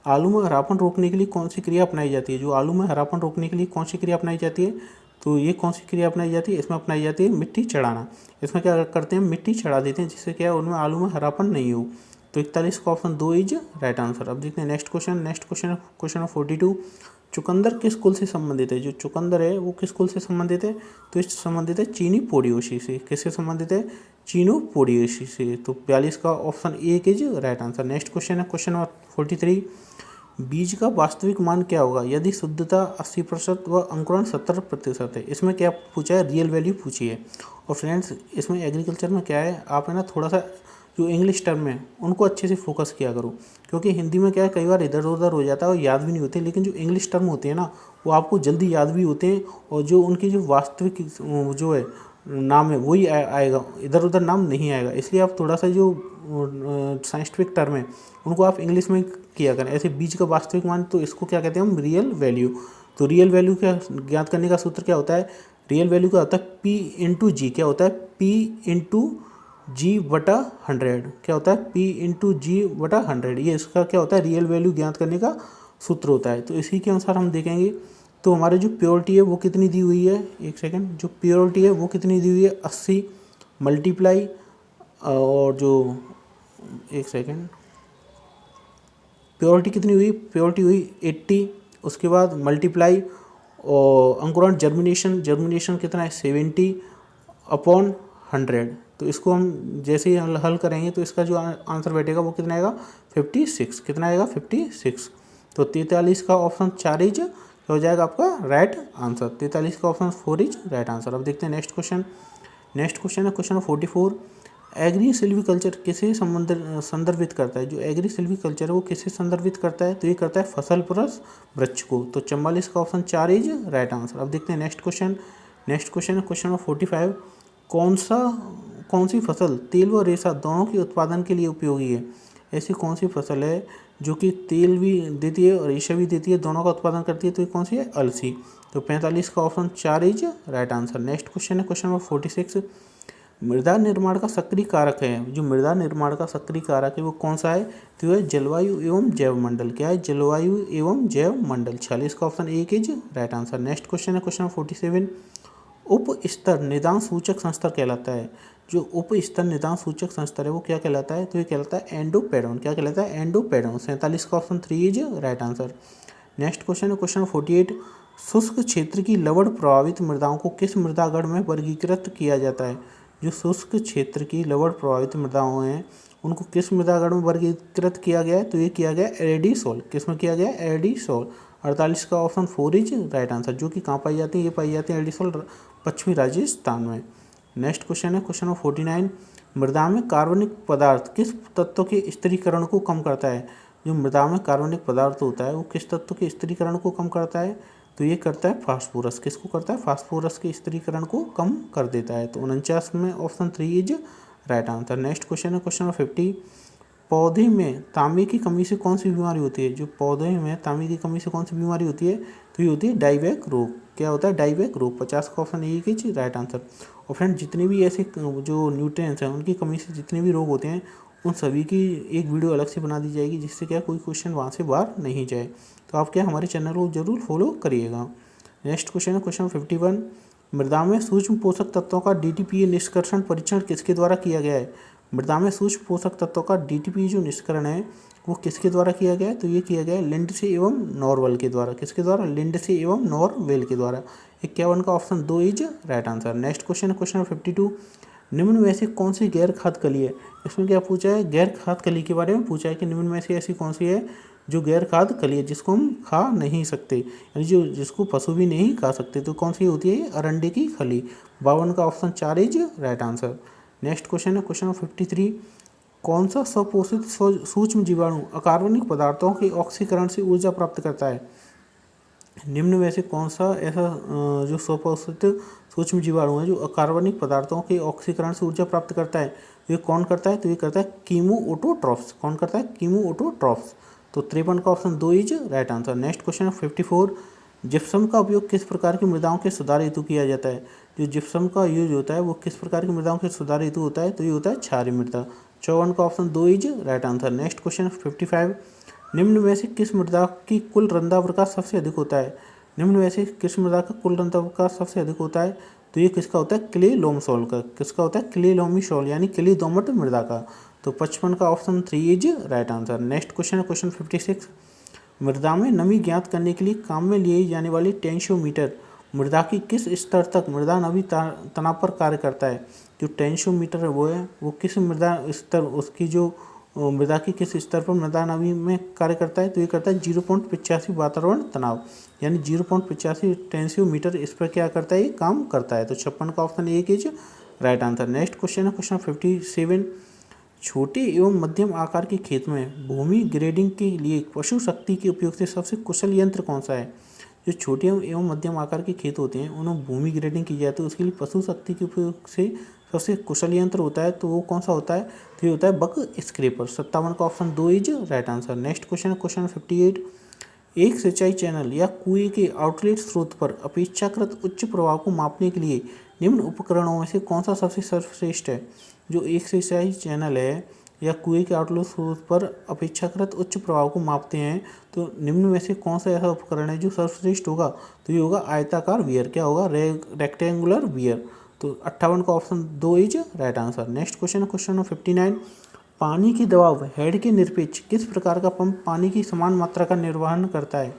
आलू में हरापन रोकने के लिए कौन सी क्रिया अपनाई जाती है? जो आलू में हरापन रोकने के लिए कौन सी क्रिया अपनाई जाती है? तो ये कौन सी क्रिया अपनाई जाती है? इसमें अपनाई जाती है मिट्टी चढ़ाना। इसमें क्या करते हैं, मिट्टी चढ़ा देते हैं, जिससे क्या है उनमें आलू में हरापन नहीं हो। तो 41 का ऑप्शन 2 इज राइट आंसर। अब देखते हैं नेक्स्ट क्वेश्चन 42। चुकंदर किस कुल से संबंधित है? जो चुकंदर है वो किस कुल से संबंधित है? तो इस संबंधित है चीनी पोडियोशी से। किससे संबंधित है? चीनो पोडियोशी से। तो 42 का option 1 is right answer. Next question 43। बीज का वास्तविक मान क्या होगा यदि शुद्धता 80% व अंकुरण 70% है? इसमें क्या पूछा है? रियल वैल्यू पूछी है। और फ्रेंड्स इसमें एग्रीकल्चर में क्या है, आप है ना थोड़ा सा जो इंग्लिश टर्म है उनको अच्छे से फोकस किया करो, क्योंकि हिंदी में क्या है कई बार इधर उधर हो जाता है और याद भी नहीं होते, लेकिन जो इंग्लिश टर्म होते हैं ना वो आपको जल्दी याद भी होते हैं, और जो उनकी जो वास्तविक जो है नाम है वही आएगा, इधर उधर नाम नहीं आएगा। इसलिए आप थोड़ा सा जो साइंटिफिक टर्म है उनको आप इंग्लिश में किया करें। ऐसे बीज का वास्तविक मान, तो इसको क्या कहते हैं हम? Real value. तो रियल वैल्यू क्या ज्ञात करने का सूत्र क्या होता है? रियल वैल्यू क्या होता है? P इंटू जी। क्या होता है? P इंटू जी बटा 100। क्या होता है? P इंटू जी बटा 100। ये इसका क्या होता है? रियल वैल्यू ज्ञात करने का सूत्र होता है। तो इसी के अनुसार हम देखेंगे। तो हमारे जो प्योरिटी है वो कितनी दी हुई है? एक सेकेंड, जो प्योरिटी है वो कितनी दी हुई है? 80 मल्टीप्लाई, और जो एक सेकेंड, प्योरिटी कितनी हुई? प्योरिटी हुई 80। उसके बाद मल्टीप्लाई, और अंकुरण जर्मिनेशन कितना है? 70 अपॉन 100। तो इसको हम जैसे ही हल करेंगे तो इसका जो आंसर बैठेगा वो कितना आएगा? 56। कितना आएगा? 56। तो 43 का ऑप्शन 4 इज हो जाएगा आपका राइट आंसर। 43 का ऑप्शन 4 इज राइट आंसर। अब देखते हैं नेक्स्ट क्वेश्चन है क्वेश्चन 44। एग्री सिल्वीकल्चर किसे संदर्भित करता है? जो एग्री सिल्वीकल्चर है वो किसे संदर्भित करता है? तो ये करता है फसल प्लस वृक्ष को। तो 44 का ऑप्शन 4 इज राइट आंसर। अब देखते हैं नेक्स्ट क्वेश्चन है क्वेश्चन 45। कौन सी फसल तेल व रेशा दोनों के उत्पादन के लिए उपयोगी है? ऐसी कौन सी फसल है जो कि तेल भी देती है और रेशा भी देती है, दोनों का उत्पादन करती है? तो ये कौन सी है? अलसी। तो 45 का option 4 is right answer. Next question है क्वेश्चन 46। मृदा निर्माण का सक्रिय कारक है, जो मृदा निर्माण का सक्रिय कारक है वो कौन सा है? तो है जलवायु एवं जैव मंडल। क्या है? जलवायु एवं जैव मंडल। 46 का option 1 is right answer. Next question है क्वेश्चन 47। उप स्तर निदान सूचक संस्तर कहलाता है। जो उप स्तर निदान सूचक संस्तर है वो क्या कहलाता है? तो ये कहलाता है एंडोपेडोन। क्या कहलाता है? एंडोपेडोन। 47 का option 3 is right answer. Next question है क्वेश्चन 48। शुष्क क्षेत्र की लवण प्रभावित मृदाओं को किस मृदागण में वर्गीकृत किया जाता है? जो शुष्क क्षेत्र की लवण प्रभावित मृदाओं हैं उनको किस मृदागण में वर्गीकृत किया गया है? तो ये किया गया एडिसोल। किस में किया गया? एडिसोल। 48 का ऑप्शन 4 इज राइट आंसर। जो कि कहाँ पाई जाती है? ये पाई जाती है एडिसोल पश्चिमी राजस्थान में। नेक्स्ट क्वेश्चन है क्वेश्चन 49। मृदा में कार्बनिक पदार्थ किस तत्व के स्थिरीकरण को कम करता है? जो मृदा में कार्बनिक पदार्थ होता है वो किस तत्व के स्थिरीकरण को कम करता है? तो ये करता है फास्फोरस। किसको करता है? फास्फोरस के स्थिरीकरण को कम कर देता है। तो 49 में option 3 is right answer. Next question है क्वेश्चन 50। पौधे में तांबे की कमी से कौन सी बीमारी होती है? जो पौधे में तांबे की कमी से कौन सी बीमारी होती है? तो ये होती है डाइबैक रोग। क्या होता है? डाइबैक रोग। 50 का ऑप्शन 1 इज राइट आंसर। और फ्रेंड जितने भी ऐसे जो न्यूट्रिएंट्स हैं उनकी कमी से जितने भी रोग होते हैं उन सभी की एक वीडियो अलग से बना दी जाएगी, जिससे क्या कोई क्वेश्चन वहाँ से बाहर नहीं जाए। तो आप क्या हमारे चैनल को जरूर फॉलो करिएगा। नेक्स्ट क्वेश्चन है क्वेश्चन 51। मृदा में सूक्ष्म पोषक तत्वों का DTPA निष्कर्षण परीक्षण किसके द्वारा किया गया है? मृदा में सूक्ष्म पोषक तत्वों का DTPA जो निष्करण है वो किसके द्वारा किया गया है? तो ये किया गया है लिंडसे एवं नॉरवेल के द्वारा। किसके द्वारा? लिंडसे एवं नॉरवेल के द्वारा। 51 का option 2 is right answer. Next question है क्वेश्चन 52। निम्न में से कौन सी गैर खाद कली है? इसमें क्या पूछा है? गैर खाद कली के बारे में पूछा है कि निम्न में से ऐसी कौन सी है जो गैर खाद्य खली है, जिसको हम खा नहीं सकते, यानी जो जिसको पशु भी नहीं खा सकते, तो कौन सी होती है ये? अरंडी की खली। 52 का option 4 is right answer. Next question है क्वेश्चन नंबर 53। कौन सा स्वपोषित सूक्ष्म जीवाणु अकार्बनिक पदार्थों के ऑक्सीकरण से ऊर्जा प्राप्त करता है? निम्न में से कौन सा ऐसा जो स्वपोषित सूक्ष्म जीवाणु है जो अकार्बनिक पदार्थों के ऑक्सीकरण से ऊर्जा प्राप्त करता है, ये कौन करता है? तो ये करता है कीमोऑटोट्रॉफ्स। कौन करता है? कीमोऑटोट्रॉफ्स। तो 53 का option 2 is right answer. Next question है 54। जिप्सम का उपयोग किस प्रकार की मृदाओं के सुधार हेतु किया जाता है? जो जिप्सम का यूज होता है वो किस प्रकार की मृदाओं के सुधार हेतु होता है? तो ये होता है क्षारीय मृदा। 54 का option 2 is right answer. Next question 55। निम्न में से किस मृदा की कुल रंध्रावकाश सबसे अधिक होता है? निम्न में से किस मृदा का कुल रंध्रावकाश सबसे अधिक होता है? तो ये किसका होता है? क्ले लोम सॉइल का। किसका होता है? क्ले लोमी सॉइल यानी क्ले दोमट मृदा का। तो 55 का option 3 is right answer. Next question है क्वेश्चन 56। मृदा में नमी ज्ञात करने के लिए काम में लिए जाने वाली टेंशियोमीटर मृदा की किस स्तर तक मृदा नमी तनाव पर कार्य करता है? जो टेंशियोमीटर है वो किस मृदा स्तर, उसकी जो मृदा की किस स्तर पर मृदा नमी में कार्य करता है? तो ये करता है 0.85 वातावरण तनाव, यानी 0.85 टेंशियोमीटर इस पर क्या करता है? ये काम करता है। तो 56 का option 1 is right answer. Next question है क्वेश्चन 57। छोटे एवं मध्यम आकार के खेत में भूमि ग्रेडिंग के लिए पशु शक्ति के उपयोग से सबसे कुशल यंत्र कौन सा है? जो छोटे एवं मध्यम आकार के खेत होते हैं उन्हें भूमि ग्रेडिंग की जाती है, उसके लिए पशु शक्ति के उपयोग से सबसे कुशल यंत्र होता है, तो वो कौन सा होता है? तो ये होता है बक स्क्रेपर। 57 का option 2 is right answer. Next question है क्वेश्चन 58। एक सिंचाई चैनल या कुएं के आउटलेट स्रोत पर अपेक्षाकृत उच्च प्रवाह को मापने के लिए निम्न उपकरणों में से कौन सा सबसे सर्वश्रेष्ठ है? जो एक सिंचाई चैनल है या कुएं के आउटलेट स्रोत पर अपेक्षाकृत उच्च प्रवाह को मापते हैं, तो निम्न में से कौन सा ऐसा उपकरण है जो सर्वश्रेष्ठ होगा? तो ये होगा आयताकार वियर। क्या होगा? Rectangular wear. तो 58 का option 2 is right answer. Next question है क्वेश्चन नंबर 59। पानी की दबाव हेड के निरपेक्ष किस प्रकार का पंप पानी की समान मात्रा का निर्वहन करता है?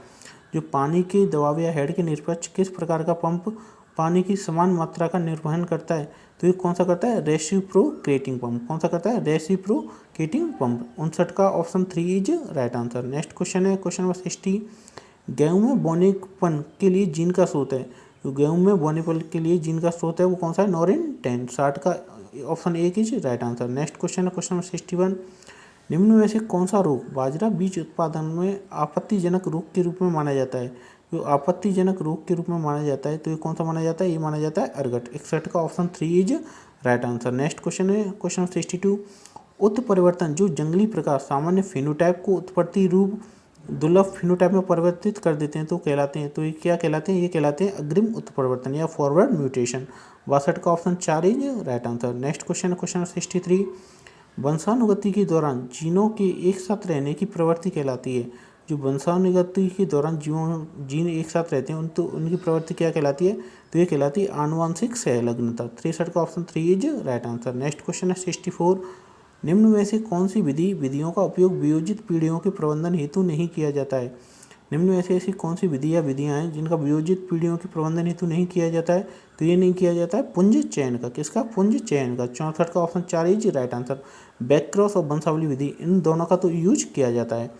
जो पानी के दबाव या हेड के निरपेक्ष किस प्रकार का पंप पानी की समान मात्रा का निर्वहन करता है? तो ये कौन सा करता है? Reciprocating pump. कौन सा करता है? Reciprocating pump. 59 का option 3 is right answer. Next question है क्वेश्चन नंबर 60। गेहूं में बोनेपन के लिए जीन का स्रोत है, जो गेहूं में बोनेपन के लिए जीन का स्रोत है वो कौन सा है? नॉरिन 10। 60 का option 1 is right answer. Next question है क्वेश्चन नंबर 61। निम्न में से कौन सा रोग बाजरा बीज उत्पादन में आपत्तिजनक रोग के रूप में माना जाता है? जो आपत्तिजनक रोग के रूप में माना जाता है तो ये कौन सा माना जाता है? ये माना जाता है अर्गट। 61 का option 3 is right answer. Next question है क्वेश्चन 62। उत्परिवर्तन जो जंगली प्रकार सामान्य फिनोटाइप को उत्पत्ति रूप दुर्लभ फिनोटाइप में परिवर्तित कर देते हैं तो कहलाते हैं, तो ये क्या कहलाते हैं? ये कहलाते हैं अग्रिम उत्परिवर्तन या फॉरवर्ड म्यूटेशन। 62 का option 4 is right answer. Next question है क्वेश्चन 63। वंशानुगति के दौरान जीनों के एक साथ रहने की प्रवृत्ति कहलाती है। जो वंशानुगति के दौरान जीन एक साथ रहते हैं तो उनकी प्रवृत्ति क्या कहलाती है? तो ये कहलाती है आनुवंशिक सहलग्नता। 63 का option 3 is right answer. Next question है 64। निम्न में से कौन सी विधियों का उपयोग वियोजित पीढ़ियों के प्रबंधन हेतु नहीं किया जाता है? निम्न में से ऐसी कौन सी विधि या विधियाँ हैं जिनका वियोजित पीढ़ियों के प्रबंधन हेतु नहीं किया जाता है? तो ये नहीं किया जाता है पुंज चयन का। किसका? पुंज चयन का। 64 का ऑप्शन 4 इज राइट आंसर। बैकक्रॉस और वंशावली विधि इन दोनों का तो यूज किया जाता है।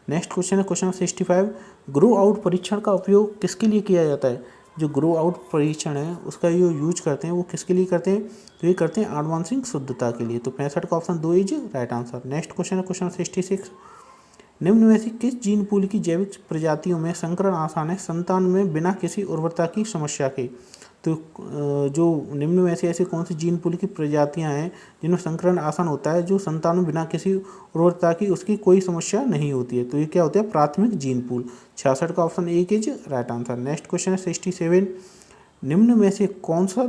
नेक्स्ट क्वेश्चन है क्वेश्चन 65। ग्रो आउट परीक्षण का उपयोग किसके लिए किया जाता है? जो ग्रो आउट परीक्षण है उसका जो यूज करते हैं वो किसके लिए करते हैं? तो ये करते हैं आनुवंशिक शुद्धता के लिए। तो 65 का option 2 is right answer. Next question है क्वेश्चन 66। निम्न में से किस जीन पूल की जैविक प्रजातियों में संकरण आसान है संतान में बिना किसी उर्वरता की समस्या के? तो जो निम्न में से ऐसे कौन सी जीन पूल की प्रजातियां हैं जिनमें संकरण आसान होता है, जो संतान में बिना किसी उर्वरता की उसकी कोई समस्या नहीं होती है? तो ये क्या होते हैं? प्राथमिक जीन पूल। 66 का option 1 is right answer. Next question है 67। निम्न में से कौन सा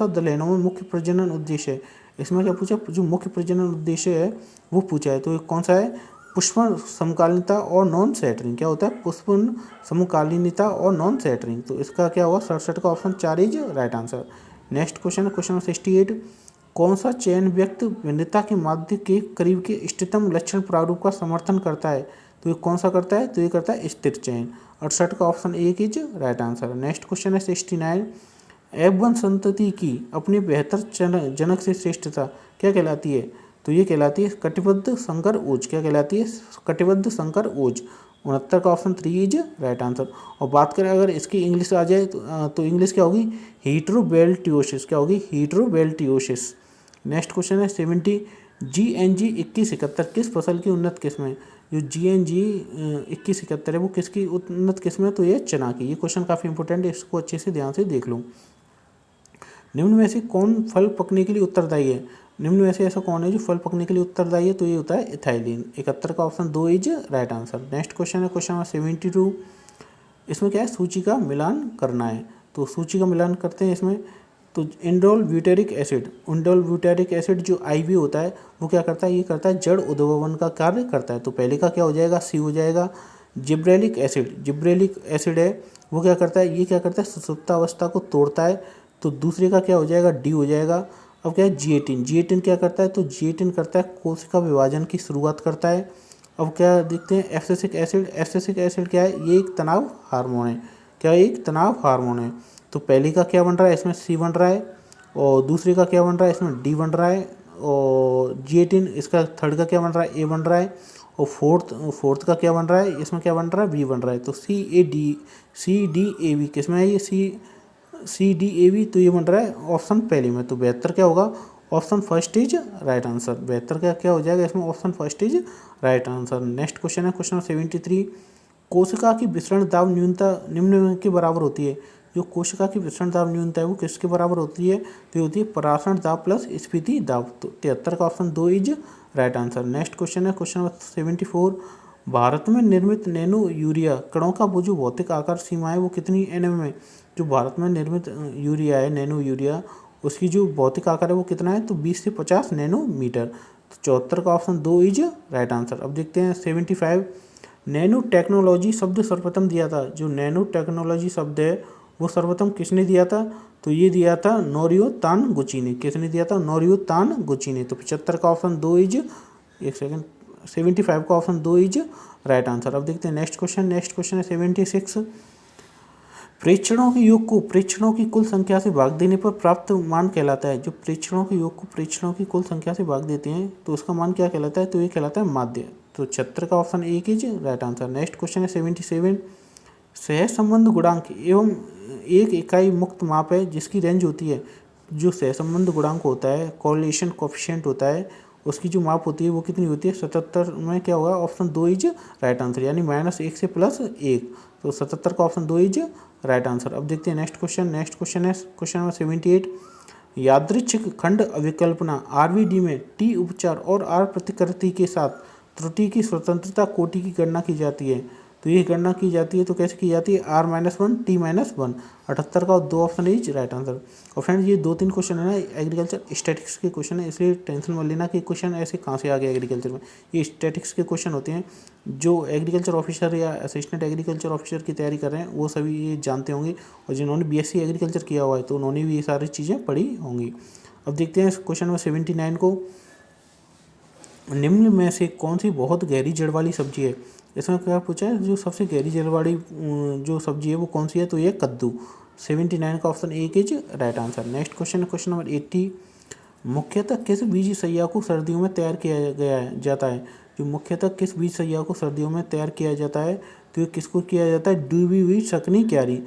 दलहनों में मुख्य प्रजनन उद्देश्य है? इसमें क्या पूछा? जो मुख्य प्रजनन उद्देश्य है वो पूछा है, तो ये कौन सा है? पुष्पन समकालीनता और नॉन सेटरिंग। क्या होता है? पुष्पन समकालीनता और नॉन सेटरिंग। तो इसका क्या होगा? 67 का option 4 is right answer. Next question है क्वेश्चन 68। कौन सा चयन व्यक्त भिन्नता के माध्य के करीब के इष्टतम लक्षण प्रारूप का समर्थन करता है? तो ये कौन सा करता है? तो ये करता है स्थिर चयन। 68 का option 1 is right answer. Next question है 69। F1 संतति की अपने बेहतर जनक से श्रेष्ठता क्या कहलाती है? तो ये कहलाती है कटिबद्ध संकर ओज। क्या कहलाती है? कटिबद्ध संकर ओज। 69 का ऑप्शन 3 इज राइट आंसर। और बात करें अगर इसकी इंग्लिश आ जाए तो इंग्लिश क्या होगी? हीट्रोबेल्टियोसिस। क्या होगी? हीट्रोबेल्टियोसिस। नेक्स्ट क्वेश्चन है 70 GNG 2171 किस फसल की उन्नत किस्म है? जो GNG 2171 है वो किसकी उन्नत किस्म है? तो ये चना की। ये क्वेश्चन काफ़ी इंपॉर्टेंट है, इसको अच्छे से ध्यान से देख लो। निम्न में से कौन फल पकने के लिए उत्तरदायी है? निम्न में से ऐसा कौन है जो फल पकने के लिए उत्तरदायी है? तो ये होता है इथाइलिन। 71 का option 2 is right answer. Next question है क्वेश्चन नंबर 72। इसमें क्या है? सूची का मिलान करना है। तो सूची का मिलान करते हैं इसमें। तो इंडोल ब्यूटेरिक एसिड जो IV होता है वो क्या करता है? ये करता है जड़ उद्भवन का कार्य करता है। तो पहले का क्या हो जाएगा? C हो जाएगा। जिब्रेलिक एसिड है वो क्या करता है? ये क्या करता है? सुषुप्तावस्था को तोड़ता है। तो दूसरे का क्या हो जाएगा? D हो जाएगा। अब क्या है? G18 क्या करता है? तो G18 करता है कोशिका विभाजन की शुरुआत करता है। अब क्या देखते हैं? एब्सिसिक एसिड क्या है? ये एक तनाव हार्मोन है। क्या? एक तनाव हार्मोन है। तो पहले का क्या बन रहा है? इसमें C बन रहा है। और दूसरे का क्या बन रहा है? इसमें D बन रहा है। और G18 इसका थर्ड का क्या बन रहा है? A बन रहा है। और फोर्थ का क्या बन रहा है? इसमें क्या बन रहा है? B बन रहा है। तो CDAV किस में है? ये CDAV। तो ये बन रहा है ऑप्शन पहले में। तो 72 क्या होगा? Option first is right answer. 72 का क्या हो जाएगा इसमें? Option first is right answer. Next question है क्वेश्चन 73। कोशिका की विसरण दाब न्यूनता निम्न के बराबर होती है। जो कोशिका की विसरण दाब न्यूनता है वो किसके बराबर होती है? तो ये होती है परासरण दाब प्लस स्फीति दाब। तो 73 का option 2 is right answer. Next question है क्वेश्चन नंबर 74। भारत में निर्मित नैनो यूरिया कणों का वो जो भौतिक आकार सीमा है वो कितनी nm है? जो भारत में निर्मित यूरिया है, नैनो यूरिया, उसकी जो भौतिक आकार है वो कितना है? तो 20 से 50 नैनोमीटर। तो 74 का ऑप्शन 2 इज राइट आंसर। अब देखते हैं 75। नैनो टेक्नोलॉजी शब्द सर्वप्रथम दिया था। जो नैनो टेक्नोलॉजी शब्द है वो सर्वप्रथम किसने दिया था? तो ये दिया था नोरियो तानगुची ने। किसने दिया था? नोरियो तानगुची ने। तो 75 का ऑप्शन 2 इज 75 का ऑप्शन 2 इज राइट आंसर। अब देखते हैं नेक्स्ट क्वेश्चन है 76। प्रेक्षणों की कुल संख्या से भाग देने पर प्राप्त मान कहलाता है। जो प्रेक्षणों के योग को प्रेक्षणों की कुल संख्या से भाग देते हैं तो उसका मान क्या कहलाता है? तो ये कहलाता है माध्य। तो 76 का option 1 is right answer. Next question है 77। सहसंबंध गुणांक एवं एक इकाई मुक्त माप है जिसकी रेंज होती है। जो सहसंबंध गुणांक होता है, कोरिलेशन कोएफिशिएंट होता है, उसकी जो माप होती है वो कितनी होती है? 77 में क्या होगा? ऑप्शन 2 इज राइट आंसर, यानी -1 से +1। तो 77 का ऑप्शन 2 इज राइट आंसर। अब देखते हैं नेक्स्ट क्वेश्चन है क्वेश्चन नंबर 78। यादृच्छिक खंड अविकल्पना RVD में T उपचार और R प्रतिकृति के साथ त्रुटि की स्वतंत्रता कोटि की गणना की जाती है। तो ये गणना की जाती है तो कैसे की जाती है? R-1 T-1। 78 का 2 ऑप्शन इज राइट आंसर। और फ्रेंड्स ये 2-3 क्वेश्चन है ना एग्रीकल्चर स्टैटिक्स के क्वेश्चन है, इसलिए टेंशन मत लेना कि क्वेश्चन ऐसे कहाँ से आ गया एग्रीकल्चर में। ये स्टैटिक्स के क्वेश्चन होते हैं। जो एग्रीकल्चर ऑफिसर या असिस्टेंट एग्रीकल्चर ऑफिसर की तैयारी कर रहे हैं वो सभी ये जानते होंगे, और जिन्होंने BSc एग्रीकल्चर किया हुआ है तो उन्होंने भी ये सारी चीज़ें पढ़ी होंगी। अब देखते हैं क्वेश्चन नंबर 79 को। निम्न में से कौन सी बहुत गहरी जड़ वाली सब्जी है? इसमें क्या पूछा है? जो सबसे गहरी जड़ वाली जो सब्जी है वो कौन सी है? तो ये कद्दू। 79 का option 1 is right answer. Next question number 80। मुख्यतः किस बीज सैया को सर्दियों में तैयार किया जाता है? जो मुख्यतः किस बीज सैया को सर्दियों में तैयार किया जाता है? तो ये किसको किया जाता है? DBV सकनी क्यारी।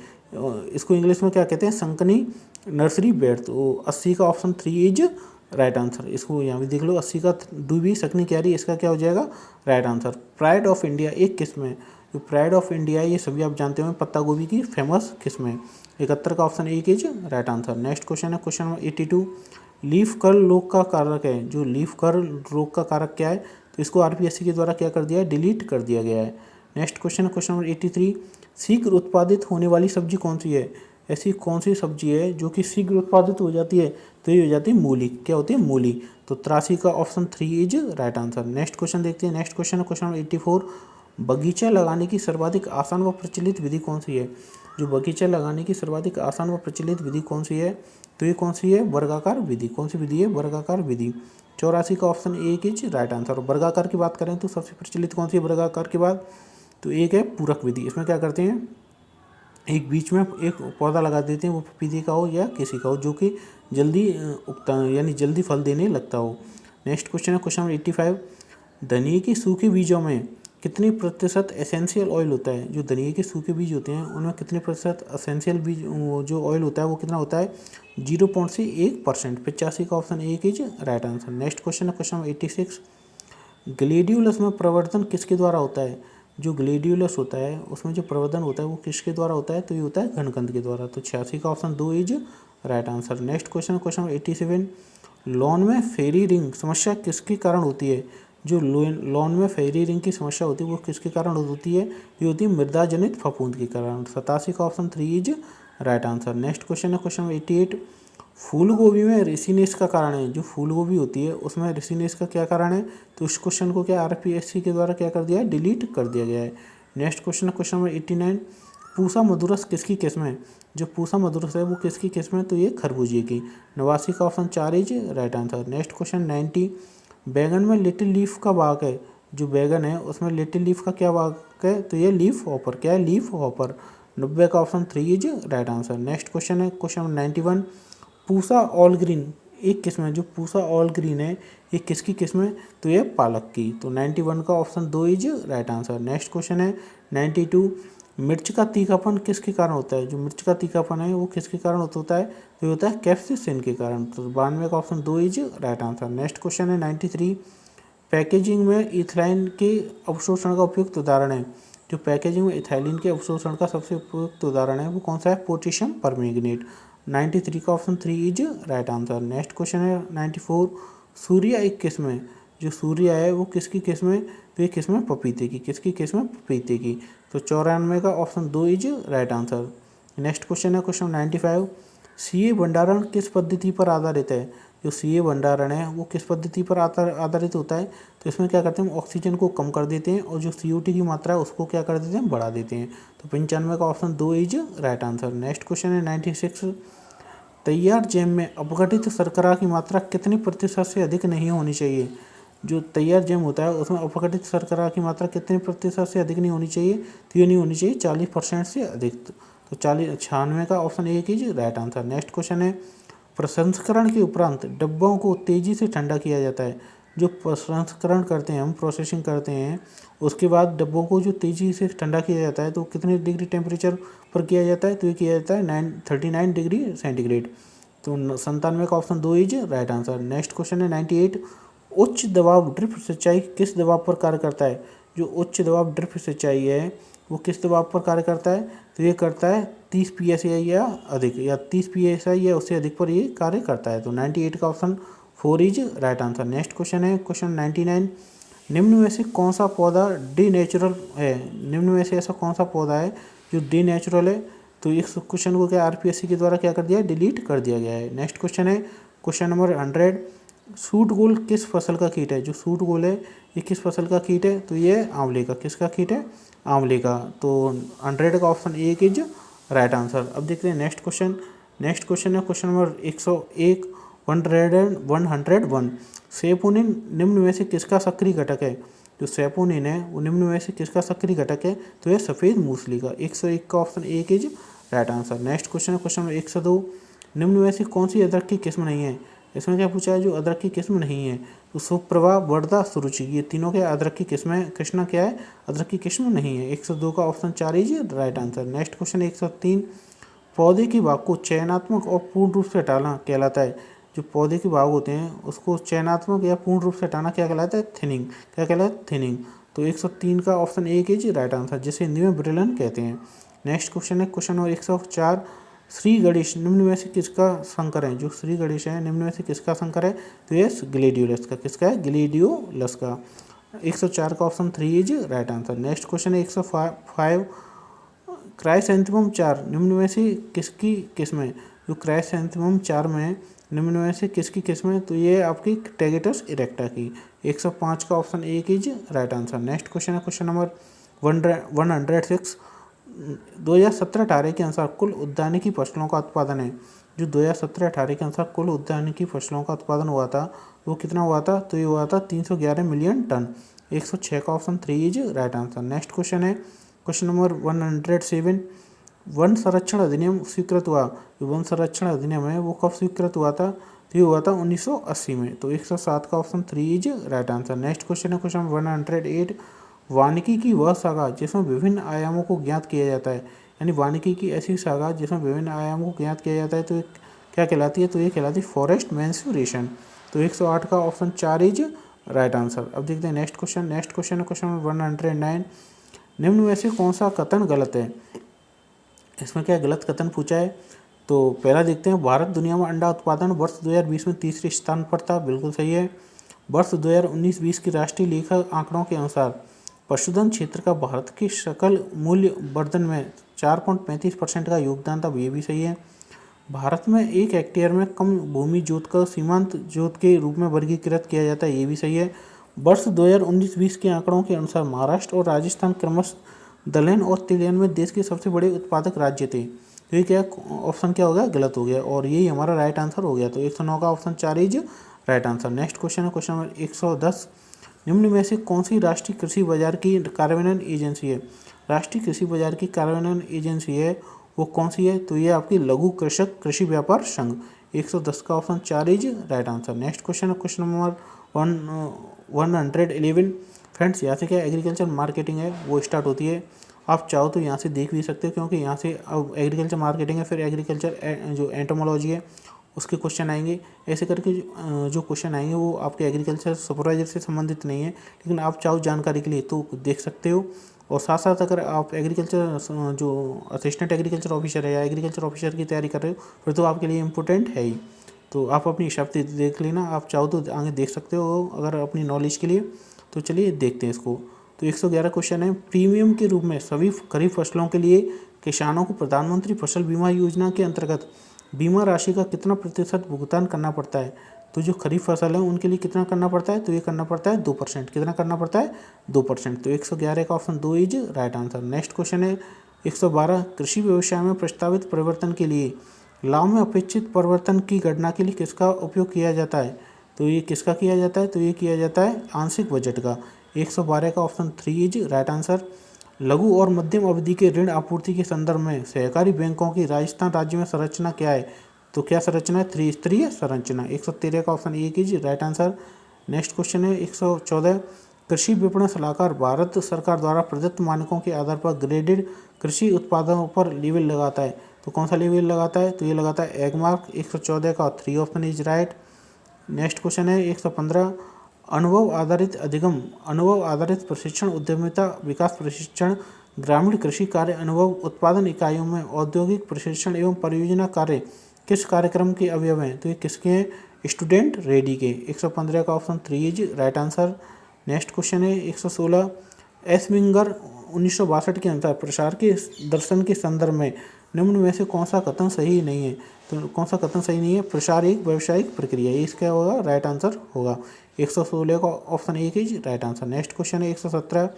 इसको इंग्लिश में क्या कहते हैं? संकनी नर्सरी बेड। तो 80 का ऑप्शन 3 इज राइट आंसर। इसको यहाँ भी देख लो, 80 का DBV सकनी क्यारी, इसका क्या हो जाएगा? Right answer. Pride of India एक किस्म है। जो प्राइड ऑफ इंडिया ये सभी आप जानते होंगे पत्ता गोभी की फेमस किस्म है। 71 का option 1 is right answer. Next question है क्वेश्चन नंबर 82। लीफ कर्ल रोग का कारक है। जो लीफ कर्ल रोग का कारक क्या है? तो इसको RPSC के द्वारा क्या कर दिया है? डिलीट कर दिया गया है। नेक्स्ट क्वेश्चन है क्वेश्चन नंबर 83। शीघ्र उत्पादित होने वाली सब्जी कौन सी है? ऐसी कौन सी सब्जी है जो कि शीघ्र उत्पादित हो जाती है? तो ये हो जाती है मूली। क्या होती है? मूली। तो 83 का option 3 is right answer. Next question देखते हैं। नेक्स्ट क्वेश्चन है क्वेश्चन नंबर 84। बगीचा लगाने की सर्वाधिक आसान व प्रचलित विधि कौन सी है? जो बगीचा लगाने की सर्वाधिक आसान व प्रचलित विधि कौन सी है? तो ये कौन सी है? वर्गाकार विधि। कौन सी विधि है? वर्गाकार विधि। 84 का ऑप्शन 1 इज राइट आंसर। वर्गाकार की बात करें तो सबसे प्रचलित कौन सी है वर्गाकार के बाद? तो एक है पूरक विधि। इसमें क्या करते हैं? एक बीच में एक पौधा लगा देते हैं, वो पपीते का हो या किसी का हो, जो कि जल्दी उगता यानी जल्दी फल देने लगता हो। नेक्स्ट क्वेश्चन है क्वेश्चन नंबर 85, धनिये के सूखे बीजों में कितनी प्रतिशत एसेंशियल ऑयल होता है। जो धनिये के सूखे बीज होते हैं उनमें कितने प्रतिशत एसेंशियल बीज जो ऑयल होता है वो कितना होता है, 0.1%। 85 का option A is right answer. Next question है क्वेश्चन नंबर 86, ग्लेडियोलस में प्रवर्धन किसके द्वारा होता है। जो ग्लेडियोलस होता है उसमें जो प्रवर्धन होता है वो किसके द्वारा होता है, तो ये होता है घनकंद के द्वारा। तो 86 का option 2 is right answer. Next question है क्वेश्चन नंबर 87, लॉन में फेरी रिंग समस्या किसके कारण होती है। जो लॉन में फेरी रिंग की समस्या होती है वो किसके कारण होती है, ये होती है मृदा जनित फफूंद के कारण। 87 का option 3 is right answer. Next question है क्वेश्चन नंबर 88, फूल गोभी में रिसिनेस का कारण है। जो फूल गोभी होती है उसमें रिसिनेस का क्या कारण है, तो इस क्वेश्चन को क्या आरपीएससी के द्वारा क्या कर दिया है, डिलीट कर दिया गया है। नेक्स्ट क्वेश्चन है क्वेश्चन नंबर 89, पूसा मधुरस किसकी किस्म है। जो पूसा मधुरस है वो किसकी किस्म है, तो ये खरबूजे की। 89 का option 4 is right answer. Next question 90, बैगन में लिटिल लीफ का भाग है। जो बैगन है उसमें लिटिल लीफ का क्या भाग है, तो ये लीफ हॉपर। क्या है, लीफ हॉपर। 90 का option 3 is right answer. Next question है क्वेश्चन 91, पूसा ऑल ग्रीन एक किस्म है। जो पूसा ऑल ग्रीन है ये किसकी किस्म है, तो ये पालक की। तो 91 का option 2 is right answer. Next question है 92, मिर्च का तीखापन किसके कारण होता है। जो मिर्च का तीखापन है वो किसके कारण होता है, तो ये होता है कैप्सिसिन के कारण। तो 92 का option 2 is right answer. Next question है 93, पैकेजिंग में इथाइलिन के अवशोषण का उपयुक्त उदाहरण है। जो पैकेजिंग में इथाइलिन के अवशोषण का सबसे उपयुक्त उदाहरण है वो कौन सा है, पोटेशियम परमैंगनेट। 93 का option 3 is right answer. Next question है 94, सूर्या एक किस्म है। जो सूर्या है वो किसकी किस्म है, तो ये किस्म है पपीते की। किसकी किस्म है, पपीते की। तो 94 का option 2 is right answer. Next question है क्वेश्चन 95, सीए भंडारण किस पद्धति पर आधारित है। जो सीए भंडारण है वो किस पद्धति पर आधारित होता है, तो इसमें क्या करते हैं, ऑक्सीजन को कम कर देते हैं और जो CO2 की मात्रा है उसको क्या कर देते हैं, बढ़ा देते हैं। तो 95 का option 2 is right answer. Next question है 96, तैयार जैम में अपघटित शर्करा की मात्रा कितनी प्रतिशत से अधिक नहीं होनी चाहिए। जो तैयार जैम होता है उसमें अपघटित शर्करा की मात्रा कितने प्रतिशत से अधिक नहीं होनी चाहिए, तो ये नहीं होनी चाहिए 40% से अधिक। तो 96 का option 1 is right answer. Next question है, प्रसंस्करण के उपरांत डब्बों को तेज़ी से ठंडा किया जाता है। जो प्रसंस्करण करते हैं हम, प्रोसेसिंग करते हैं, उसके बाद डब्बों को जो तेज़ी से ठंडा किया जाता है तो कितने डिग्री टेम्परेचर पर किया जाता है, तो ये किया जाता है 39 डिग्री सेंटीग्रेड। तो 97 का option 2 is right answer. Next question है 98, उच्च दबाव ड्रिप सिंचाई किस दबाव पर कार्य करता है। जो उच्च दबाव ड्रिप सिंचाई है वो किस दबाव पर कार्य करता है, तो ये करता है 30 PSI या अधिक, या 30 PSI या उससे अधिक पर ये कार्य करता है। तो 98 का option 4 is right answer. Next question है क्वेश्चन 99, निम्न में से कौन सा पौधा डी नेचुरल है। निम्न में से ऐसा कौन सा पौधा है जो डी नेचुरल है, तो इस क्वेश्चन को क्या आरपीएससी के द्वारा क्या कर दिया, डिलीट कर दिया गया है। नेक्स्ट क्वेश्चन है क्वेश्चन नंबर 100, सूट गोल किस फसल का कीट है। जो सूट गोल है ये किस फसल का कीट है, तो ये आंवले का। किसका कीट है, आंवले का। तो 100 का ऑप्शन 1 इज राइट आंसर। अब देखते हैं नेक्स्ट क्वेश्चन। नेक्स्ट क्वेश्चन है क्वेश्चन नंबर 101, 101, सेपोनिन निम्न में से किसका सक्रिय घटक है। जो सेपोनिन है वो निम्न में से किसका सक्रिय घटक है, तो ये सफ़ेद मूसली का। 101 का option 1 is right answer. Next question है क्वेश्चन नंबर 102, निम्न में से कौन सी अदरक की किस्म नहीं है। इसमें क्या पूछा है, जो अदरक की किस्म नहीं है, तो सुप्रभा, वर्धा, सुरुचि, ये तीनों के अदरक की किस्में। कृष्णा क्या है, अदरक की किस्म नहीं है। 102 का option 4 is right answer. Next question 103, पौधे की भाग को चयनात्मक और पूर्ण रूप से हटाना कहलाता है। जो पौधे के भाग होते हैं उसको चयनात्मक या पूर्ण रूप से हटाना क्या कहलाता है, थिनिंग। क्या कहलाता है, थिनिंग। तो 103 का ऑप्शन 1 इज राइट आंसर, जिसे हिंदी में ब्रिलन कहते हैं। नेक्स्ट क्वेश्चन है क्वेश्चन नंबर 104, श्री गणेश निम्न में से किसका संकर है। जो श्री गणेश है निम्न में से किसका संकर है, तो ये ग्लेडियोलस का। किसका है, ग्लेडियोलस का। 104 का option 3 is right answer. Next question है 105, क्राइसैंथेमम 4 निम्न में से किसकी किस्म है। जो क्राइसैंथेमम 4 में निम्न में से किसकी किस्म है, तो ये आपकी टैगेटस इरेक्टा की। 105 का option 1 is right answer. Next question है क्वेश्चन नंबर 106, 2017-18 के अनुसार कुल उद्यानिकी फसलों का उत्पादन है। जो 2017-18 के अनुसार कुल उद्यानिकी फसलों का उत्पादन हुआ था वो कितना हुआ था, तो ये हुआ था 311 मिलियन टन। 106 का option 3 is right answer. Next question है क्वेश्चन नंबर 107, वन संरक्षण अधिनियम स्वीकृत हुआ। जो वन संरक्षण अधिनियम है वो कब स्वीकृत हुआ था, तो ये हुआ था 1980 में। तो 107 का option 3 is right answer. Next question है क्वेश्चन 108, वानिकी की वह सागा जिसमें विभिन्न आयामों को ज्ञात किया जाता है, यानी वानिकी की ऐसी सागा जिसमें विभिन्न आयामों को ज्ञात किया जाता है, तो क्या कहलाती है? तो ये कहलाती है फॉरेस्ट मेंस्ट्रुएशन। तो 108 का ऑप्शन 4 इज राइट आंसर। अब देखते हैं नेक्स्ट क्वेश्चन। नेक्स्ट क्वेश्चन है क्वेश्चन 109, निम्न में से कौन सा कथन गलत है? इसमें क्या गलत कथन पूछा है? तो पहला देखते हैं, भारत दुनिया में अंडा उत्पादन वर्ष 2020 में तीसरे स्थान पर था, बिल्कुल सही है। वर्ष 2019-20 की राष्ट्रीय लेखा आंकड़ों के अनुसार पशुधन क्षेत्र का भारत के सकल मूल्य वर्धन में 4.35% का योगदान था, ये भी सही है। भारत में 1 हेक्टेयर में कम भूमि जोत का सीमांत जोत के रूप में वर्गीकृत किया जाता है, ये भी सही है। वर्ष 2019-20 के आंकड़ों के अनुसार महाराष्ट्र और राजस्थान क्रमशः दलहन और तिलहन में देश के सबसे बड़े उत्पादक राज्य थे। तो ये क्या ऑप्शन क्या हो गया? गलत हो गया, और यही हमारा राइट आंसर हो गया। तो 109 का option 4 is right answer. Next question है क्वेश्चन नंबर 110, निम्न में से कौन सी राष्ट्रीय कृषि बाजार की कार्यान्वयन एजेंसी है? राष्ट्रीय कृषि बाजार की कार्यान्वयन एजेंसी है वो कौन सी है? तो ये आपकी लघु कृषक कृषि व्यापार संघ। 110 का option 4 is right answer. Next question है क्वेश्चन नंबर 111। फ्रेंड्स, यहाँ से क्या एग्रीकल्चर मार्केटिंग है वो स्टार्ट होती है। आप चाहो तो यहाँ से देख भी सकते हो, क्योंकि यहाँ से अब एग्रीकल्चर मार्केटिंग है, फिर एग्रीकल्चर जो एंटोमोलॉजी है उसके क्वेश्चन आएंगे। ऐसे करके जो क्वेश्चन आएंगे वो आपके एग्रीकल्चर सुपरवाइजर से संबंधित नहीं है, लेकिन आप चाहो जानकारी के लिए तो देख सकते हो। और साथ साथ अगर आप एग्रीकल्चर जो असिस्टेंट एग्रीकल्चर ऑफिसर है या एग्रीकल्चर ऑफिसर की तैयारी कर रहे हो, फिर तो आपके लिए इम्पोर्टेंट है ही। तो आप अपनी हिसाब से देख लेना, आप चाहो तो आगे देख सकते हो अगर अपनी नॉलेज के लिए। तो चलिए देखते हैं इसको। तो 111 क्वेश्चन है, प्रीमियम के रूप में सभी खरीफ फसलों के लिए किसानों को प्रधानमंत्री फसल बीमा योजना के अंतर्गत बीमा राशि का कितना प्रतिशत भुगतान करना पड़ता है? तो जो खरीफ फसल है उनके लिए कितना करना पड़ता है? तो ये करना पड़ता है 2%। कितना करना पड़ता है? 2%। तो 111 का option 2 is right answer. Next question है 112, कृषि व्यवसाय में प्रस्तावित परिवर्तन के लिए लाभ में अपेक्षित परिवर्तन की गणना के लिए किसका उपयोग किया जाता है? तो ये किसका किया जाता है? तो ये किया जाता है आंशिक बजट का। 112 का ऑप्शन 3 इज राइट आंसर। लघु और मध्यम अवधि के ऋण आपूर्ति के संदर्भ में सहकारी बैंकों की राजस्थान राज्य में संरचना क्या है? तो क्या संरचना है? त्रिस्तरीय संरचना। 113 का option 1 is right answer. Next question है 114, कृषि विपणन सलाहकार भारत सरकार द्वारा प्रदत्त मानकों के आधार पर ग्रेडेड कृषि उत्पादों पर लेबल लगाता है। तो कौन सा लेबल लगाता है? तो ये लगाता है एगमार्क। 114 का 3 option is right. Next question है 115, अनुभव आधारित अधिगम, अनुभव आधारित प्रशिक्षण, उद्यमिता विकास प्रशिक्षण, ग्रामीण कृषि कार्य अनुभव उत्पादन इकाइयों में औद्योगिक प्रशिक्षण एवं परियोजना कार्य किस कार्यक्रम के अवयव हैं? तो ये किसके हैं? स्टूडेंट रेडी के। 115 का option 3 is right answer. Next question है 116, एस्मिंगर 1962 के अनुसार प्रसार के दर्शन के संदर्भ में निम्न में से कौन सा कथन सही नहीं है? तो कौन सा कथन सही नहीं है? प्रसार एक व्यावसायिक प्रक्रिया, ये इसका होगा राइट आंसर होगा। 116 का option 1 is right answer. Next question है 117,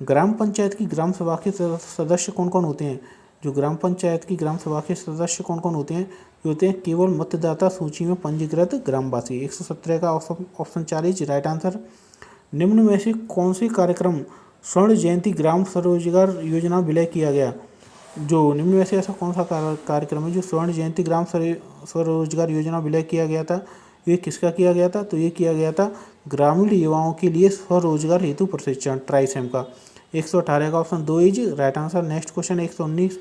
ग्राम पंचायत की ग्राम सभा के सदस्य कौन कौन होते हैं? जो ग्राम पंचायत की ग्राम सभा के सदस्य कौन कौन होते हैं? ये होते हैं केवल मतदाता सूची में पंजीकृत ग्रामवासी। 117 का ऑप्शन 4 इज राइट आंसर। निम्न में से कौन से कार्यक्रम स्वर्ण जयंती ग्राम स्वरोजगार योजना विलय किया गया? जो निम्न में से ऐसा कौन सा कार्यक्रम है जो स्वर्ण जयंती ग्राम स्वरोजगार योजना विलय किया गया था? ये किसका किया गया था? तो ये किया गया था ग्रामीण युवाओं के लिए स्वरोजगार हेतु प्रशिक्षण, ट्राइसेम का। 118 का option 2 is right answer. Next question 119,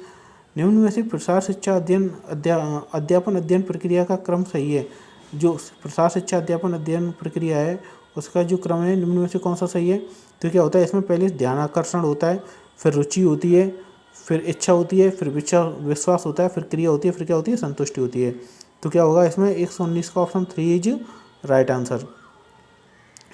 निम्न में से प्रसार शिक्षा अध्यापन अध्ययन प्रक्रिया का क्रम सही है? जो प्रसार शिक्षा अध्यापन अध्ययन प्रक्रिया है उसका जो क्रम है निम्न में से कौन सा सही है? तो क्या होता है इसमें? पहले ध्यान आकर्षण होता है, फिर रुचि होती है, फिर इच्छा होती है, फिर विश्वास होता है, फिर क्रिया होती है, फिर क्या होती है? संतुष्टि होती है। तो क्या होगा इसमें? 119 का ऑप्शन 3 इज राइट आंसर।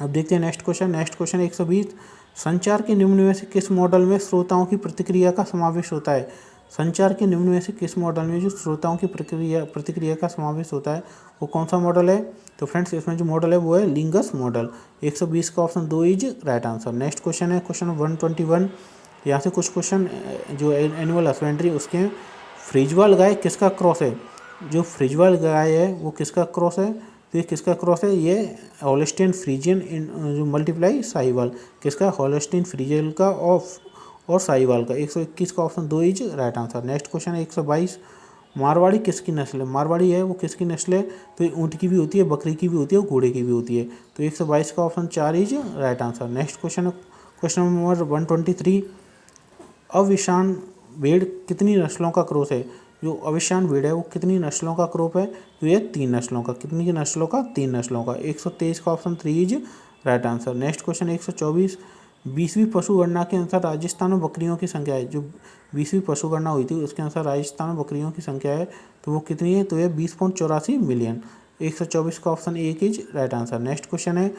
अब देखते हैं नेक्स्ट क्वेश्चन। नेक्स्ट क्वेश्चन 120, संचार के निम्न में से किस मॉडल में श्रोताओं की प्रतिक्रिया का समावेश होता है? संचार के निम्न में से किस मॉडल में जो श्रोताओं की प्रतिक्रिया का समावेश होता है वो कौन सा मॉडल है? तो फ्रेंड्स इसमें जो मॉडल है वो है लिंगस मॉडल। 120 का option 2 is right answer. Next question है क्वेश्चन 121, यहाँ से कुछ क्वेश्चन जो एनिमल हस्बेंड्री उसके हैं। फ्रिजवाल गाय किसका क्रॉस है? जो फ्रिजवाल गाय है वो किसका क्रॉस है? तो ये किसका क्रॉस है? ये होल्स्टीन फ्रीजियन जो मल्टीप्लाई साहिवाल, किसका? होल्स्टीन फ्रीजियन का और साहिवाल का। 121 का option 2 is right answer. Next question है 122, मारवाड़ी किसकी नस्ल है? मारवाड़ी है वो किसकी नस्ल है? तो ये ऊँट की भी होती है, बकरी की भी होती है और घोड़े की भी होती है। तो 122 का option 4 is right answer. Next question है क्वेश्चन नंबर 123। अविशान भेड़ कितनी नस्लों का क्रॉस है? जो अविशान भेड़ है वो कितनी नस्लों का क्रॉप है? तो ये 3 नस्लों का। कितनी की नस्लों का? 3 नस्लों का। 123 का option 3 is right answer. Next question 124। 20वीं पशुगणना के अनुसार राजस्थान में बकरियों की संख्या है, जो 20वीं पशुगणना हुई थी उसके अनुसार राजस्थान में बकरियों की संख्या है तो वो कितनी है? तो ये 20.84 मिलियन। 124 का option 1 is right answer. Next question है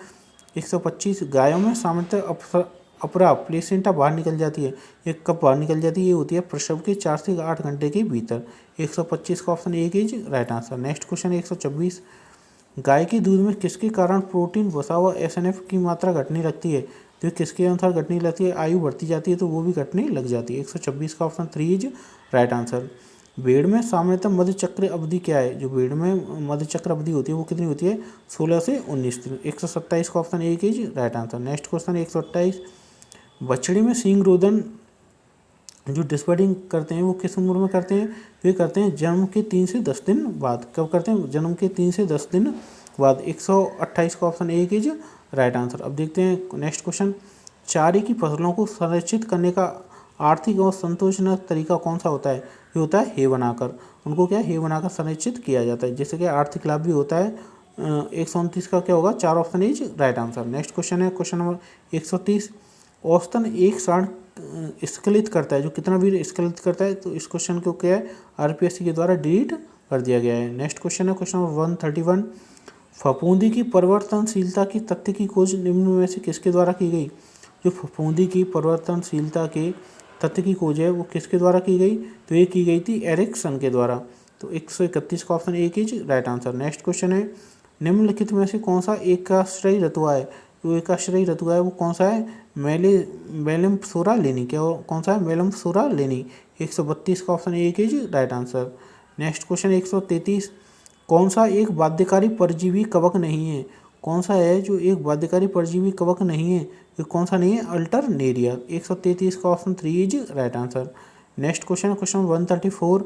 125। गायों में सामान्यतः अपरा प्लेसेंटा बाहर निकल जाती है, ये कब बाहर निकल जाती है? ये होती है प्रसव के 4 से 8 घंटे के भीतर। 125 का option 1 is right answer. Next question 126। गाय के दूध में किसके कारण प्रोटीन, वसा व एसएनएफ की मात्रा घटने लगती है? तो ये किसके अनुसार घटने लगती है? आयु बढ़ती जाती है तो वो भी घटने लग जाती है। 126 का ऑप्शन 3 इज राइट आंसर। भेड़ में सामान्यतः मध्य चक्र अवधि क्या है? जो भेड़ में मध्य चक्र अवधि होती है वो कितनी होती है? 16 से 19 दिन। 127 का option 1 is right answer. Next question 128। बछड़ी में सींग रोदन जो डिस्बर्डिंग करते हैं वो किस उम्र में करते हैं? तो ये करते हैं जन्म के 3 से 10 दिन बाद। कब करते हैं? जन्म के 3 से 10 दिन बाद। 128 का ऑप्शन 1 इज राइट आंसर। अब देखते हैं नेक्स्ट क्वेश्चन। चारे की फसलों को संरक्षित करने का आर्थिक और संतोषजनक तरीका कौन सा होता है? ये होता है हे बनाकर। उनको क्या हे बनाकर संरक्षित किया जाता है, जिससे कि आर्थिक लाभ भी होता है। 129 का क्या होगा? 4 option is right answer. Next question है क्वेश्चन नंबर 130। औसतन एक सांड स्खलित करता है, जो कितना भी स्खलित करता है? तो इस क्वेश्चन को क्या है आरपीएससी के द्वारा डिलीट कर दिया गया है। नेक्स्ट क्वेश्चन है क्वेश्चन नंबर 131। फफूंदी की परिवर्तनशीलता की तथ्य की खोज निम्न में से किसके द्वारा की गई? जो फफूंदी की परिवर्तनशीलता के तथ्य की खोज है वो किसके द्वारा की गई? तो ये की गई थी एरिक्सन के द्वारा। तो 131 का option 1 is right answer. Next question है निम्नलिखित में से कौन सा एकाश्रयी रतुआ है? जो एकाश्रयी रतुआ है वो कौन सा है? मेलिम्फोरा लेनी। क्या कौन सा है? मेलिम्फोरा लेनी। 132 का option 1 is right answer. Next question 133। कौन सा एक बाध्यकारी परजीवी कवक नहीं है? कौन सा है जो एक बाध्यकारी परजीवी कवक नहीं है? ये कौन सा नहीं है? अल्टरनेरिया। 133 का option 3 is right answer. Next question question 134।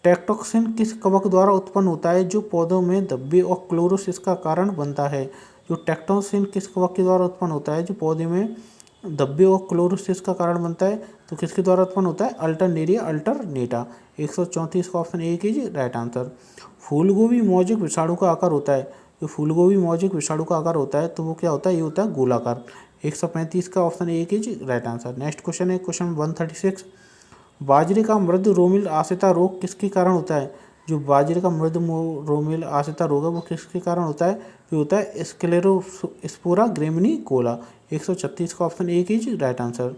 टेक्टोक्सिन किस कवक द्वारा उत्पन्न होता है जो पौधों में धब्बे और क्लोरोसिस का कारण बनता है? जो टेक्टोक्सिन किस कवक के द्वारा उत्पन्न होता है जो पौधे में धब्बे और क्लोरोसिस का कारण बनता है? तो किसके द्वारा उत्पन्न होता है? अल्टरनेरिया अल्टरनेटा। 134 का ऑप्शन 1 इज राइट आंसर। फूलगोभी मौजिक विषाणु का आकार होता है। जो फूलगोभी मौजिक विषाणु का आकार होता है तो वो क्या होता है? ये होता है गोलाकार। 135 का option 1 is right answer. Next question है क्वेश्चन 136। बाजरे का मृद रोमिल आश्रिता रोग किसके कारण होता है? जो बाजरे का मृद रोमिल आश्रिता रोग है वो किसके कारण होता है? ये होता है स्क्लेरोस्पोरा ग्रेमिनी कोला। 136 का option 1 is right answer.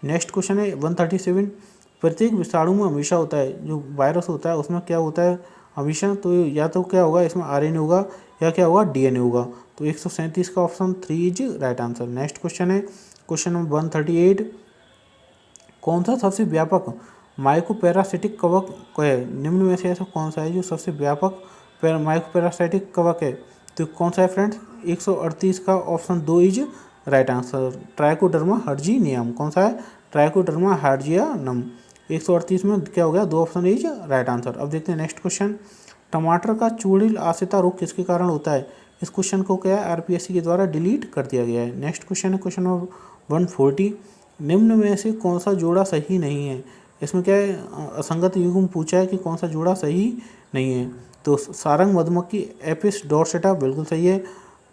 Next question है 137। प्रत्येक विषाणु में हमेशा होता है, जो वायरस होता है उसमें क्या होता है हमेशा? तो या तो क्या होगा इसमें आरएनए होगा या क्या होगा डीएनए होगा। तो 137 का option 3 is right answer. Next question है क्वेश्चन नंबर 138। कौन सा सबसे व्यापक माइकोपैरासिटिक कवक है? निम्न में से ऐसा कौन सा है जो सबसे व्यापक माइकोपैरासिटिक कवक है? तो कौन सा है फ्रेंड्स? 138 का option 2 is right answer. Trichoderma harzianum. कौन सा है? ट्राइकोडर्मा हर्जियानम। 138 में क्या हो गया? 2 ऑप्शन इज राइट आंसर। अब देखते हैं नेक्स्ट क्वेश्चन। टमाटर का चूड़ील आश्रिता रोग किसके कारण होता है? इस क्वेश्चन को क्या है आरपीएससी के द्वारा डिलीट कर दिया गया है। नेक्स्ट क्वेश्चन है क्वेश्चन नंबर 140। निम्न में से कौन सा जोड़ा सही नहीं है? इसमें क्या है असंगत युग्म पूछा है कि कौन सा जोड़ा सही नहीं है। तो सारंग मधुमक्खी एपिस डोर्सेटा बिल्कुल सही है।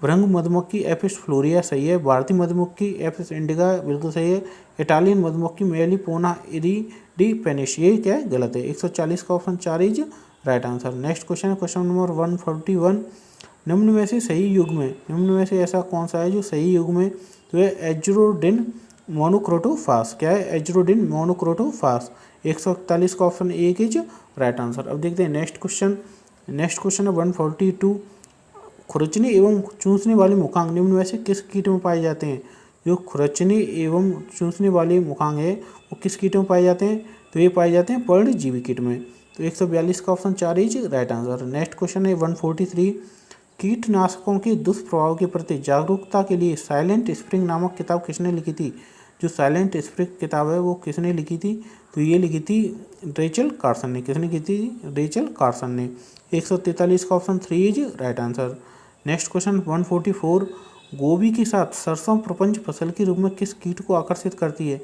भृंग मधुमक्खी एपिस फ्लोरिया सही है। भारतीय मधुमक्खी एपिस इंडिका बिल्कुल सही है। इटालियन मधुमक्खी मेलिपोना इरिडिपेनिस ये क्या है? गलत है। 140 का option 4 is right answer. Next question है क्वेश्चन नंबर 141। निम्न में से सही युग्म में, निम्न में से ऐसा कौन सा है जो सही युग्म में? तो है एज्रोडिन मोनोक्रोटोफास। क्या है? एज्रोडिन मोनोक्रोटोफास। 141 का ऑप्शन 1 इज राइट आंसर। अब देखते हैं नेक्स्ट क्वेश्चन। नेक्स्ट क्वेश्चन है 142। खुरचनी एवं चूसने वाले मुखांग निम्न में से किस कीट में पाए जाते हैं? जो खुरचनी एवं चूसने वाले मुखांग है वो किस कीट में पाए जाते हैं? तो ये पाए जाते हैं पर्णजीवी कीट में। तो 142 का option 4 is right answer. Next question है 143। कीटनाशकों के दुष्प्रभाव के प्रति जागरूकता के लिए साइलेंट स्प्रिंग नामक किताब किसने लिखी थी? जो साइलेंट स्प्रिंग किताब है वो किसने लिखी थी? तो ये लिखी थी रेचल कार्सन ने। किसने की थी? रेचल कार्सन ने। 143 का option 3 is right answer. Next question 144, गोभी के साथ सरसों प्रपंच फसल के रूप में किस कीट को आकर्षित करती है?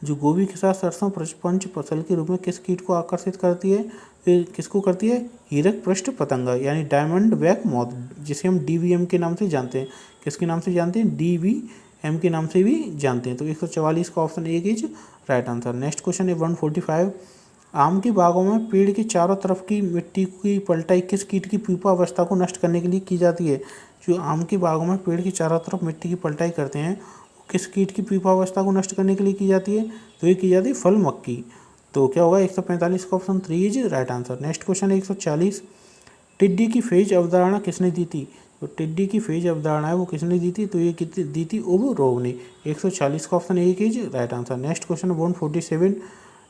जो गोभी के साथ सरसों प्रपंच फसल के रूप में किस कीट को आकर्षित करती है? ये किसको करती है? हीरक पृष्ठ पतंगा यानी डायमंड बैक मॉथ, जिसे हम DVM के नाम से जानते हैं। किसके नाम से जानते हैं? DVM के नाम से भी जानते हैं। तो 144 का option 1 is right answer. Next question है 145, आम के बागों में पेड़ के चारों तरफ की मिट्टी की पलटाई किस कीट की प्यूपा अवस्था को नष्ट करने के लिए की जाती है? जो आम के बागों में पेड़ की चारों तरफ मिट्टी की पलटाई करते हैं, किस कीट की प्यूपा अवस्था को नष्ट करने के लिए की जाती है? तो ये की जाती है फल मक्खी। तो क्या होगा? 145 का option 3 is right answer. Next question है 140, टिड्डी की फेज अवधारणा किसने दी थी? तो टिड्डी की फेज अवधारणा है वो किसने दी थी? तो ये कितनी दी थी? ओबरोव ने। 140 का option 1 is right answer. Next question 147,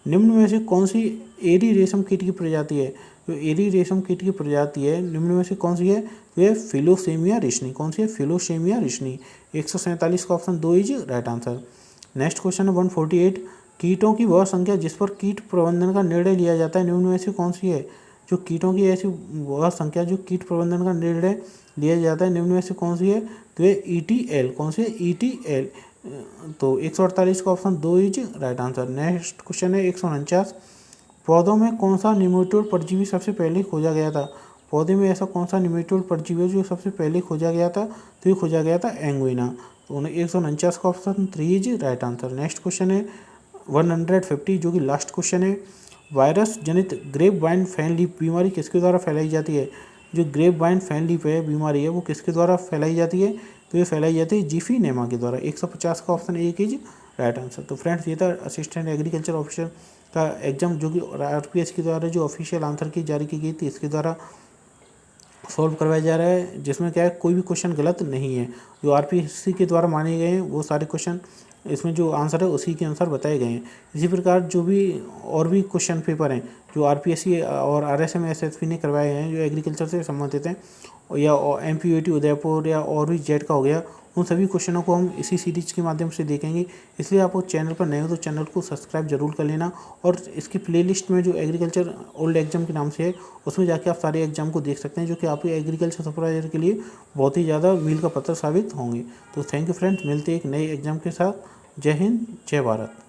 निम्न में से कौन सी एरी रेशम कीट की प्रजाति है? जो एरी रेशम कीट की प्रजाति है निम्न में से कौन सी है? तो ये फिलोसेमिया रिश्नी। कौन सी है? फिलोसेमिया रिश्नी। 147 का option 2 is right answer. Next question है 148, कीटों की वह संख्या जिस पर कीट प्रबंधन का निर्णय लिया जाता है निम्न में से कौन सी है? जो कीटों की ऐसी वह संख्या जो कीट प्रबंधन का निर्णय लिया जाता है निम्न में से कौन सी है? तो ये ETL। कौन सी है? ETL। तो 148 का option 2 is right answer. Next question है 149, पौधों में कौन सा निमेटोड परजीवी सबसे पहले खोजा गया था? पौधे में ऐसा कौन सा निमेटोड परजीवी है जो सबसे पहले खोजा गया था? तो ये खोजा गया था एंगुइना। तो 149 का option 3 is right answer. Next question है 150 जो कि लास्ट क्वेश्चन है, वायरस जनित ग्रेप वाइन फैन लीफ बीमारी किसके द्वारा फैलाई जाती है? जो ग्रेप वाइन फैन लीफ है बीमारी है वो किसके द्वारा फैलाई जाती है? तो ये फैलाई जाती है जिफीनेमा के द्वारा। 150 का ऑप्शन 1 इज राइट आंसर। तो फ्रेंड्स ये था असिस्टेंट एग्रीकल्चर ऑफिसर का एग्जाम जो कि RPS के द्वारा जो ऑफिशियल आंसर की जारी की गई थी इसके द्वारा सॉल्व करवाया जा रहा है, जिसमें क्या है कोई भी क्वेश्चन गलत नहीं है। जो RPSC के द्वारा माने गए हैं वो सारे क्वेश्चन इसमें जो आंसर है उसी के अनुसार बताए गए हैं। इसी प्रकार जो भी और भी क्वेश्चन पेपर हैं जो RPSC और RSM SSB ने करवाए हैं जो एग्रीकल्चर से संबंधित हैं, या MPUT उदयपुर या और भी जेट का हो गया, उन सभी क्वेश्चनों को हम इसी सीरीज के माध्यम से देखेंगे। इसलिए आप चैनल पर नए हो तो चैनल को सब्सक्राइब जरूर कर लेना, और इसकी प्लेलिस्ट में जो एग्रीकल्चर ओल्ड एग्जाम के नाम से है उसमें जाके आप सारे एग्जाम को देख सकते हैं, जो कि आपके एग्रीकल्चर सुपरवाइजर के लिए बहुत ही ज़्यादा मील का पत्थर साबित होंगे। तो थैंक यू फ्रेंड्स, मिलते हैं एक नए एग्जाम के साथ। जय हिंद, जय भारत।